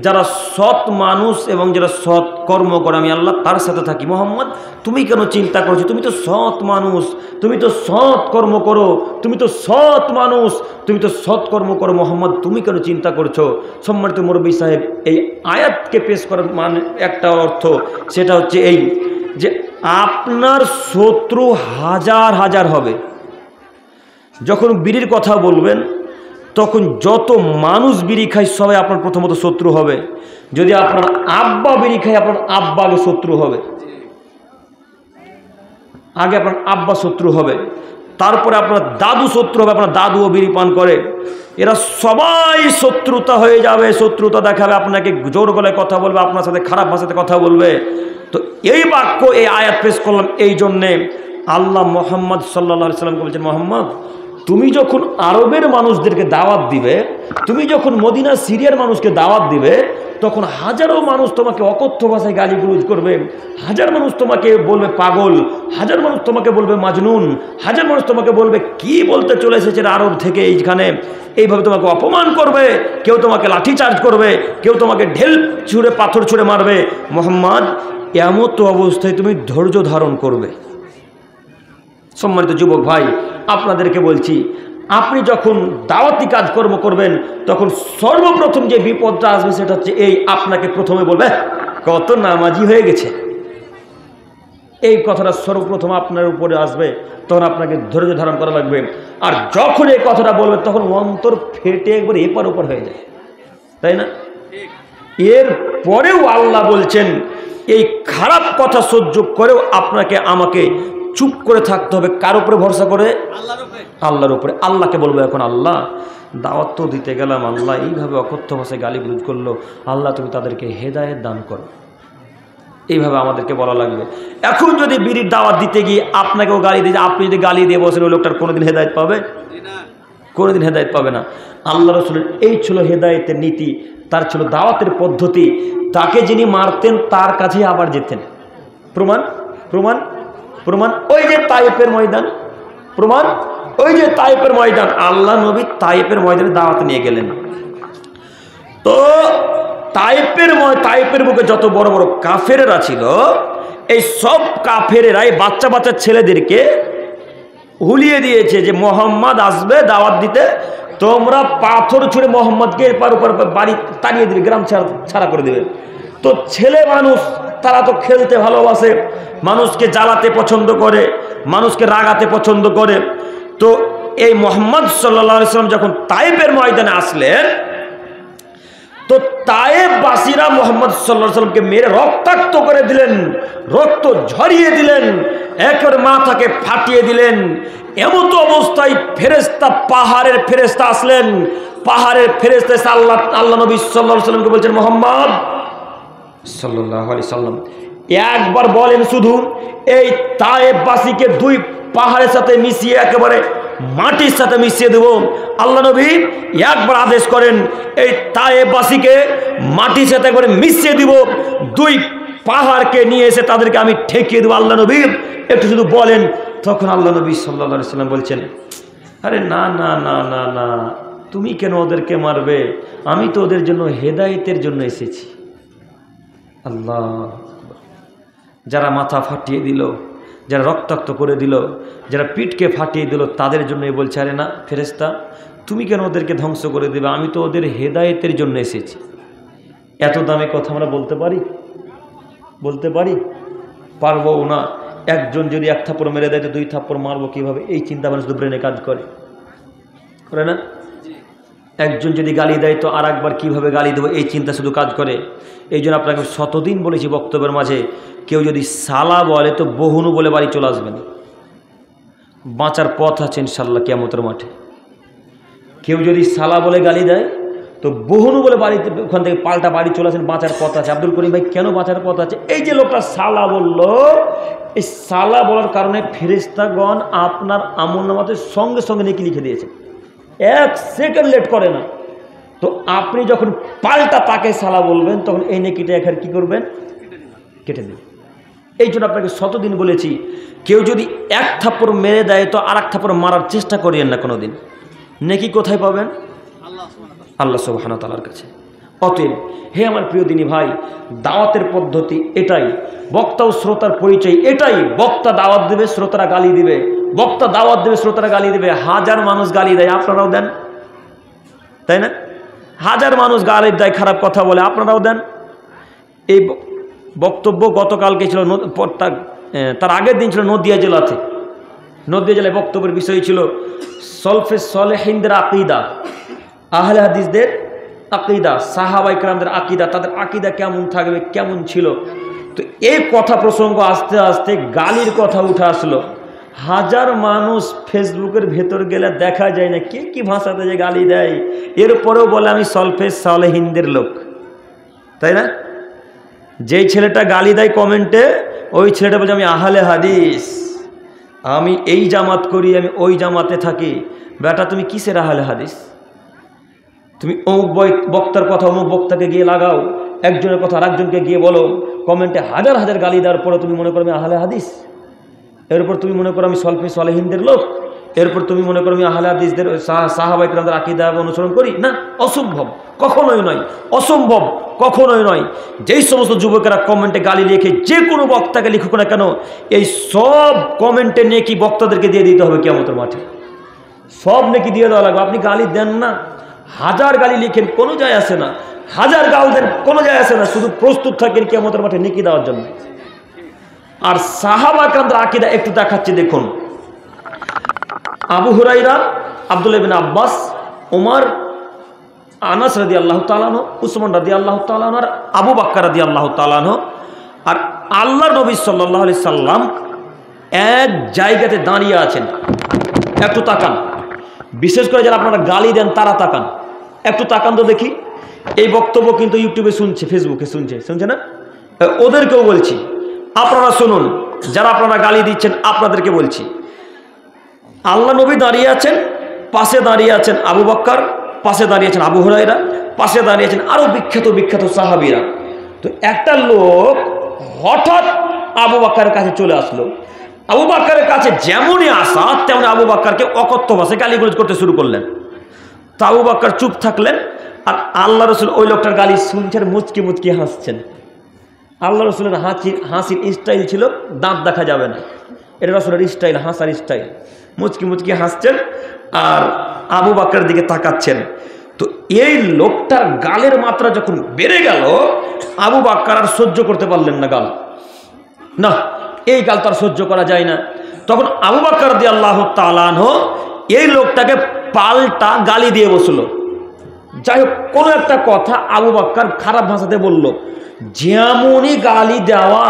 যারা সৎ মানুষ এবং যারা সৎ কর্ম করে, আমি আল্লাহ তার সাথে থাকি। মুহাম্মদ তুমি কেন চিন্তা করছো? তুমি তো সৎ মানুষ, তুমি তো সৎ কর্ম করো, তুমি তো সৎ মানুষ, তুমি তো সৎ কর্ম করো। মুহাম্মদ তুমি কেন চিন্তা করছো? সম্মানিত মুরব্বী সাহেব, এই আয়াতকে পেশ করার মানে একটা অর্থ, সেটা হচ্ছে এই যে আপনার শত্রু হাজার হাজার হবে। যখন বিড়ির কথা বলবেন তখন যত মানুষ বিড়ি খায় সবাই আপনার প্রথমত শত্রু হবে। যদি আপনার আব্বা বিড়ি খায়, আপনার আব্বা আগে শত্রু হবে, আগে আপনার আব্বা শত্রু হবে, তারপরে আপনার দাদু শত্রু হবে, আপনার দাদুও বিড়ি পান করে। এরা সবাই শত্রুতা হয়ে যাবে, শত্রুতা দেখাবে, আপনাকে জোর গলায় কথা বলবে, আপনার সাথে খারাপ ভাষাতে কথা বলবে। তো এই বাক্য, এই আয়াত পেশ করলাম এই জন্যে, আল্লাহ মুহাম্মদ সাল্লাল্লাহু আলাইহি ওয়াসাল্লামকে বলছেন, মুহাম্মদ তুমি যখন আরবের মানুষদেরকে দাওয়াত দিবে, তুমি যখন মদিনা সিরিয়ার মানুষকে দাওয়াত দিবে, তখন হাজারো মানুষ তোমাকে অকথ্য ভাষায় গালিগুলোজ করবে, হাজার মানুষ তোমাকে বলবে পাগল, হাজার মানুষ তোমাকে বলবে মাজনুন, হাজার মানুষ তোমাকে বলবে কি বলতে চলে এসেছে আরব থেকে এইখানে, এইভাবে তোমাকে অপমান করবে, কেউ তোমাকে লাঠি চার্জ করবে, কেউ তোমাকে ঢেল ছুঁড়ে পাথর ছুঁড়ে মারবে। মুহাম্মদ এমন তো অবস্থায় তুমি ধৈর্য ধারণ করবে। সম্মানিত যুবক ভাই, আপনাদেরকে বলছি, আপনি যখন দাওয়াতি কাজকর্ম করবেন তখন সর্বপ্রথম যে বিপদটা আসবে সেটা হচ্ছে এই, আপনাকে প্রথমে বলবে কত নামাজি হয়ে গেছে। এই কথাটা সর্বপ্রথম আপনার উপরে আসবে, তখন আপনাকে ধৈর্য ধারণ করা লাগবে। আর যখন এই কথাটা বলবে তখন অন্তর ফেটে একবার এপার ওপর হয়ে যায়, তাই না? এর পরেও আল্লাহ বলছেন এই খারাপ কথা সহ্য করেও আপনাকে আমাকে চুপ করে থাকতে হবে। কার উপরে ভরসা করে? আল্লাহর উপরে। আল্লাহকে বলবো এখন, আল্লাহ দাওয়াত তো দিতে গেলাম, আল্লাহ এইভাবে অকথ্য ভাষায় গালিগুলোজ করলো, আল্লাহ তুমি তাদেরকে হেদায়েত দান করো। এইভাবে আমাদেরকে বলা লাগবে। এখন যদি বিড়ির দাওয়াত দিতে গিয়ে আপনাকেও গালি দিয়ে, আপনি যদি গালি দিয়ে বসেন, ওই লোকটার কোনোদিন হেদায়েত পাবে? কোনোদিন হেদায়েত পাবে না। আল্লাহ রাসূলের এই ছিল হেদায়েতের নীতি, তার ছিল দাওয়াতের পদ্ধতি। তাকে যিনি মারতেন তার কাছেই আবার যেতেন। প্রমাণ প্রমাণ প্রমাণ ওই যে তায়েফের ময়দান, প্রমাণ ওই যে তায়েফের ময়দান। আল্লাহ নবী তায়েফের ময়দানে দাওয়াত নিয়ে গেলেন। তো তায়েফের বুকে যত বড় বড় কাফেরেরা ছিল, এই সব কাফেরেরা এই বাচ্চা বাচ্চা ছেলেদেরকে হুলিয়ে দিয়েছে যে মোহাম্মদ আসবে দাওয়াত দিতে, তোমরা পাথর ছুঁড়ে মোহাম্মদকে এপার ওপার বাড়ি তাড়িয়ে দিবে, গ্রাম ছাড়া করে দেবে। তো ছেলে মানুষ, তারা তো খেলতে ভালোবাসে, মানুষকে জ্বালাতে পছন্দ করে, মানুষকে রাগাতে পছন্দ করে। তো এই মুহাম্মদ সাল্লাল্লাহু আলাইহি ওয়াসাল্লাম যখন তায়েফের ময়দানে আসলেন, তো তায়েফবাসীরা মুহাম্মদ সাল্লাল্লাহু আলাইহি ওয়াসাল্লামকে মেরে রক্তাক্ত করে দিলেন, রক্ত ঝরিয়ে দিলেন, একেবারে মাথাকে ফাটিয়ে দিলেন। এমন তো অবস্থায় ফেরেশতা, পাহাড়ের ফেরেশতা আসলেন। পাহাড়ের ফেরেশতা এসে আল্লাহ নবী সাল্লাল্লাহু আলাইহি ওয়াসাল্লামকে বলছেন, মুহাম্মদ সাল্লাল্লাহু আলাইহি ওয়াসাল্লাম একবার বলেন শুধু, এই তায়েফবাসীকে দুই পাহাড়ের সাথে মিশিয়ে একেবারে মাটির সাথে মিশিয়ে দেব। আল্লাহ নবী একবার আদেশ করেন, এই তায়েফবাসীকে মাটির সাথে একবারে মিশিয়ে দিব, দুই পাহাড়কে নিয়ে এসে তাদেরকে আমি ঠেকিয়ে দেবো। আল্লাহ নবী একটু শুধু বলেন। তখন আল্লাহ নবী সাল্লাল্লাহু আলাইহি সাল্লাম বলছেন, আরে না না না না না, তুমি কেন ওদেরকে মারবে? আমি তো ওদের জন্য হেদায়েতের জন্য এসেছি। আল্লাহ, যারা মাথা ফাটিয়ে দিল, যারা রক্তাক্ত করে দিল, যারা পিঠকে ফাটিয়ে দিল, তাদের জন্যই বলছে, আরে না ফেরেশতা, তুমি কেন ওদেরকে ধ্বংস করে দেবে? আমি তো ওদের হেদায়েতের জন্য এসেছি। এত দামি কথা আমরা বলতে পারি? বলতে পারি? পারবো না। একজন যদি এক থাপ্পড় মেরে দেয় তো দুই থাপ্পড় মারবো কিভাবে, এই চিন্তা ভাবনা শুধু ব্রেনে কাজ করে না? একজন যদি গালি দেয় তো আর একবার কীভাবে গালি দেবো, এই চিন্তা শুধু কাজ করে। এই জন্য আপনাকে শতদিন বলেছি বক্তব্যের মাঝে, কেউ যদি সালা বলে তো বহুনু বলে বাড়ি চলে আসবেন, বাঁচার পথ আছে ইনশাল্লাহ কিয়ামতের মাঠে। কেউ যদি সালা বলে গালি দেয় তো বহুনু বলে বাড়িতে, ওখান থেকে পাল্টা বাড়ি চলে আসেন, বাঁচার পথ আছে। আব্দুল করিম ভাই, কেন বাঁচার পথ আছে? এই যে লোকটা সালা বলল, এই সালা বলার কারণে ফেরেশতাগণ আপনার আমলনামাতে সঙ্গে সঙ্গে নেকি লিখে দিয়েছে, 1 সেকেন্ড লেট করে না। তো আপনি যখন পাল্টা তাকে সালা বলবেন তখন এই নেকিটা এখানে কী করবেন? কেটে দেবেন। এই জন্য আপনাকে শতদিন বলেছি, কেউ যদি এক থাপ্পড় মেরে দেয় তো আর এক থাপ্পড় মারার চেষ্টা করিয়েন না কোনোদিন। নেকি কোথায় পাবেন? আল্লাহ সুবহানাহু ওয়া তাআলার কাছে। অতএব হে আমার প্রিয় দিনী ভাই, দাওয়াতের পদ্ধতি এটাই, বক্তা ও শ্রোতার পরিচয় এটাই। বক্তা দাওয়াত দেবে, শ্রোতারা গালি দিবে, বক্তা দাওয়াত দেবে, শ্রোতারা গালি দেবে। হাজার মানুষ গালি দেয়, আপনারাও দেন, তাই না? হাজার মানুষ গালি দেয়, খারাপ কথা বলে, আপনারাও দেন। এই বক্তব্য গতকালকে ছিল, তার আগের দিন ছিল নদিয়া জেলাতে। নদিয়া জেলায় বক্তব্যের বিষয় ছিল সলফে সলেহিনদের আকীদা, আহলে হাদিসদের আকীদা, সাহাবায়ে কেরামদের আকীদা, তাদের আকীদা কেমন থাকবে, কেমন ছিল। তো এই কথা প্রসঙ্গ আস্তে আস্তে গালির কথা উঠে আসলো। হাজার মানুষ ফেসবুকের ভেতর গেলে দেখা যায় না কে কি ভাষাতে যে গালি দেয়, এরপরেও বলে আমি সলফে সলেহিনদের লোক, তাই না? যেই ছেলেটা গালি দেয় কমেন্টে, ওই ছেলেটা বলছে আমি আহলে হাদিস, আমি এই জামাত করি, আমি ওই জামাতে থাকি। বেটা তুমি কিসের আহলে হাদিস? তুমি অমুক বক্তার কথা অমুক বক্তাকে গিয়ে লাগাও, একজনের কথা আরেকজনকে গিয়ে বলো, কমেন্টে হাজার হাজার গালি দেওয়ার পরে তুমি মনে করো আমি আহলে হাদিস, এরপর তুমি মনে করো আমি সলফে সলেহিনদের লোক, এরপর তুমি মনে করো আমি আহলে হাদিসদের সাহাবায়ে কেরামদের আকীদা অনুসরণ করি। না, অসম্ভব, কখনোই নয়, অসম্ভব, কখনোই নয়। যেই সমস্ত যুবকেরা কমেন্টে গালি লিখে যে কোনো বক্তাকে লিখুক না কেন, এই সব কমেন্টে নেকি বক্তাদেরকে দিয়ে দিতে হবে কিয়ামতের মাঠে, সব নেকি দিয়ে দেওয়া লাগবে। আপনি গালি দেন না, হাজার গালি লিখেন, কোনো যায় আসে না, হাজার গাল দেন, কোনো যায় আসে না, শুধু প্রস্তুত থাকেন কিয়ামতের মাঠে নেকি দেওয়ার জন্য। আর সাহাবা কেরামদের আকীদা একটু দেখাচ্ছি, দেখুন। আবু হুরায়রা, আব্দুল্লাহ ইবনে আব্বাস, ওমর, আনাস রাদিয়াল্লাহু তাআলা আনহু, উসমান রাদিয়াল্লাহু তাআলা আনহু, আর আবু বকর রাদিয়াল্লাহু তাআলা আনহু, আর আল্লাহর নবী সাল্লাল্লাহু আলাইহি সাল্লাম এক জায়গাতে দাঁড়িয়ে আছেন। একটু তাকান, বিশেষ করে যারা আপনারা গালি দেন তারা তাকান, একটু তাকান তো দেখি। এই বক্তব্য কিন্তু ইউটিউবে শুনছে, ফেসবুকে শুনছে না? ওদেরকেও বলছি, আপনারা শুনুন। যারা আপনারা গালি দিচ্ছেন আপনাদেরকে বলছি, আল্লাহ নবী দাঁড়িয়ে আছেন, পাশে দাঁড়িয়ে আছেন আবু বকর, পাশে দাঁড়িয়ে আছেন আবু হুরায়রা, পাশে দাঁড়িয়ে আছেন আরও বিখ্যাত বিখ্যাত সাহাবীরা। তো একটা লোক হঠাৎ আবু বকরের কাছে চলে আসলো। আবু বকরের কাছে যেমনই আসা তেমনি আবু বকরকে অকথ্য ভাষায় গালিগালাজ করতে শুরু করলেন। তো আবু বকর চুপ থাকলেন, আর আল্লাহ রসুল ওই লোকটার গালি শুনছেন, মুচকি মুচকি হাসছেন। আল্লাহ রসুলের হাসির স্টাইল ছিল দাঁত দেখা যাবে না, এটা রসুলের স্টাইল, হাসার স্টাইল। মুচকি মুচকি হাসছেন আর আবু বকরের দিকে তাকাচ্ছেন। তো এই লোকটার গালের মাত্রা যখন বেড়ে গেল, আবু বকর আর সহ্য করতে পারলেন না গাল, না এই গাল তো আর সহ্য করা যায় না। তখন আবু বকর রাদিয়াল্লাহু তাআলা আনহু এই লোকটাকে পাল্টা গালি দিয়ে বসলো। যাই হোক, কোনো একটা কথা আবু বকর খারাপ ভাষাতে বলল, যেমনই গালি দেওয়া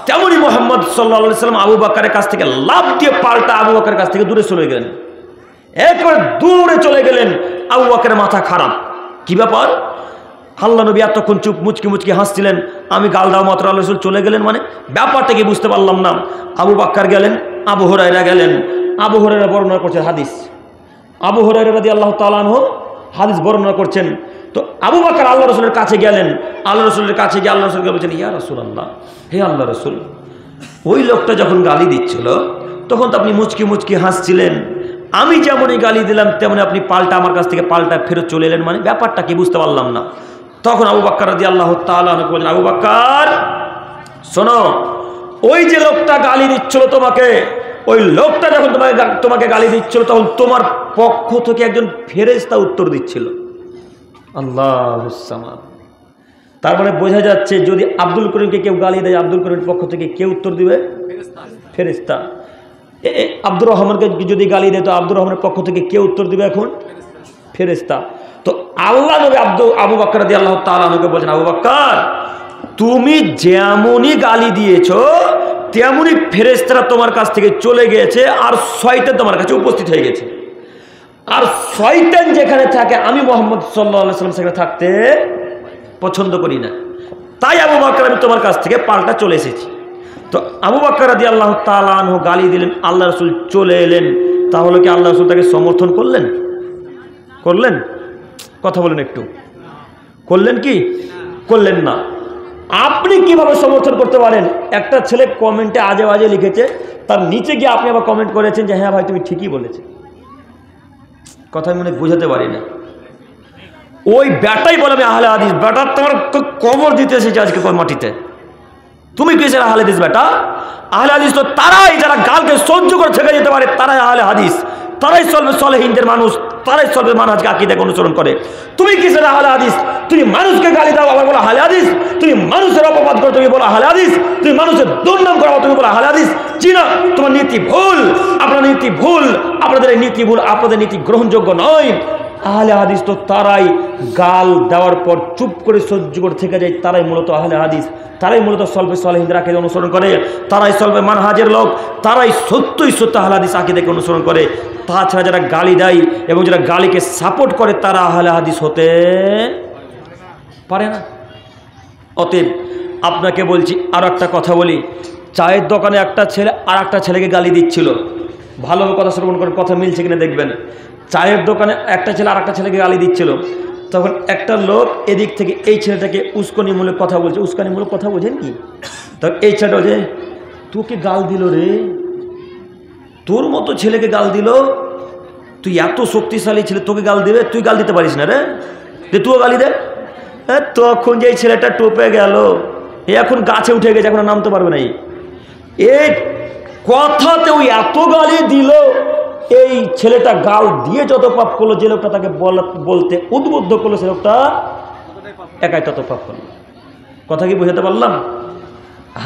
তেমনই মুহাম্মদ সাল্লাল্লাহু আলাইহি সাল্লাম আবু বকরের কাছ থেকে লাফ দিয়ে পাল্টা আবু বকরের কাছ থেকে দূরে চলে গেলেন, একেবারে দূরে চলে গেলেন। আবু বকরের মাথা খারাপ, কি ব্যাপার? আল্লাহ নবী এতক্ষণ চুপ মুচকি মুচকি হাসছিলেন, আমি গাল দেওয়া মাত্র আল্লাহ রাসূল চলে গেলেন, মানে ব্যাপারটা কি বুঝতে পারলাম না। আবু বকর গেলেন আবু হুরায়রা গেলেন। আবু হুরায়রা বর্ণনা করছেন হাদিস, আবু হুরায়রা রাদিয়াল্লাহু তাআলা আনহু হাদিস বর্ণনা করছেন। তো আবু বকর আল্লাহ রসুলের কাছে গেলেন, আল্লাহ রসুলের কাছে গিয়ে আল্লাহ রসুলকে বলছেন, ইয়া রাসূলুল্লাহ, হে আল্লাহ রসুল, ওই লোকটা যখন গালি দিচ্ছিল তখন তো আপনি মুচকি মুচকি হাসছিলেন, আমি যেমনই গালি দিলাম তেমনি আপনি পাল্টা আমার কাছ থেকে পাল্টা ফেরত চলে এলেন, মানে ব্যাপারটা কি বুঝতে পারলাম না। তখন আবু বকর রাদিয়াল্লাহু তাআলা আনহু বললেন, আবু বকর শোনো, ওই যে লোকটা গালি দিচ্ছিল তোমাকে, ওই লোকটা যখন তোমাকে গালি দিচ্ছিল তখন তোমার পক্ষ থেকে একজন ফেরেশতা উত্তর দিচ্ছিল। আল্লাহুস সামাদ। তার মানে বোঝা যাচ্ছে যদি আব্দুল করিমকে কেউ গালি দেয়, আব্দুল করিমের পক্ষ থেকে কে উত্তর দিবে? ফেরেশতা। আব্দুর রহমানকে যদি গালি দেয় তো আব্দুর রহমানের পক্ষ থেকে কে উত্তর দিবে? এখন ফেরেশতা। তো আল্লাহ নবী আবু বকর রাদিয়াল্লাহু তাআলা আনহুকে বলেন, আবু বকর, তুমি যেমনই গালি দিয়েছো তেমনই ফেরেশতারা তোমার কাছ থেকে চলে গিয়েছে আর শয়তান তোমার কাছে উপস্থিত হয়ে গেছে। আর শয়তান যেখানে থাকে আমি মুহাম্মদ সাল্লাল্লাহু আলাইহি ওয়াসাল্লাম সেখানে থাকতে পছন্দ করি না, তাই আবু বকর আমি তোমার কাছ থেকে পাল্টা চলে এসেছি। তো আবু বকর রাদিয়াল্লাহু তাআলা আনহু গালি দিলেন, আল্লাহ রাসূল চলে এলেন, তাহলে কি আল্লাহ রাসূল তাকে সমর্থন করলেন? করলেন? কথা বলেন একটু, করলেন কি? করলেন না। আপনি কিভাবে সমর্থন করতে পারেন? একটা ছেলে কমেন্টে আজে বাজে লিখেছে, তার নিচে গিয়ে আপনি আবার কমেন্ট করেছেন যে হ্যাঁ ভাই তুমি ঠিকই বলেছে। কথা আমি মনে বুঝাতে পারি না। ওই ব্যাটাই বলে আমি আহলে হাদিস, ব্যাটার তোমার কবর দিতে এসেছে আজকে মাটিতে। তুমি কিসের আহলে হাদিস বেটা? আহলে হাদিস তো তারাই যারা গালকে সহ্য করে থেকে যেতে পারে, তারাই আহলে হাদিস, তারাই চলবে সলেহিনদের মানুষ, তারাই চলবে মানহাজকে আকীদাকে অনুসরণ করে। তুমি কিসের আহলে হাদিস? তুমি মানুষকে গালি দাও আবার বলো আহলে হাদিস, তুমি মানুষের অপবাদ করো তুমি বলো আহলে হাদিস, তুমি মানুষের দুর্নাম করো তুমি বলো আহলে হাদিস। চিনা তোমার নীতি ভুল, আপনার নীতি ভুল, আপনাদের এই নীতি ভুল, আপনাদের নীতি গ্রহণযোগ্য নয়। আহলে হাদিস তো তারাই গাল দেওয়ার পর চুপ করে সহ্য করে থেকে যায়, তারাই মূলত আহলে হাদিস, তারাই মূলত সলবে সলেহিনদের আকীদা অনুসরণ করে, তারাই সলবে মানহাজের লোক, তারাই সত্যই সত্য আহলে হাদিস আকীদাকে অনুসরণ করে। তাছাড়া যারা গালি দেয় এবং যারা গালিকে সাপোর্ট করে তারা আহলে হাদিস হতে পারে না। অতএব আপনাকে বলছি, আর একটা কথা বলি, চায়ের দোকানে একটা ছেলে আর একটা ছেলেকে গালি দিচ্ছিল, ভালোভাবে কথা শ্রবণ করেন, কথা মিলছে কিনা দেখবেন। চায়ের দোকানে একটা ছেলে আর একটা ছেলেকে গালি দিচ্ছিল, তখন একটা লোক এদিক থেকে এই ছেলেটাকে উস্কানিমূলক কথা বলছে। উস্কানিমূলক কথা বোঝেন কি? তখন এই ছেলেটা বলছে, তোকে গাল দিল রে, তোর মতো ছেলেকে গাল দিল, তুই এত শক্তিশালী ছেলে তোকে গাল দিবে, তুই গাল দিতে পারিস না রে, তুইও গালি দে। হ্যাঁ, তখন যে ছেলেটা টোপে গেল, এখন গাছে উঠে গেছে, এখন নামতে পারবে না। এই কথাতে ওই এত গালি দিল, এই ছেলেটা গাল দিয়ে যত পাপ করলো, যে লোকটা তাকে বলতে উদ্বুদ্ধ করলো সে লোকটা একাই তত পাপ করলো। কথা কি বোঝাতে পারলাম?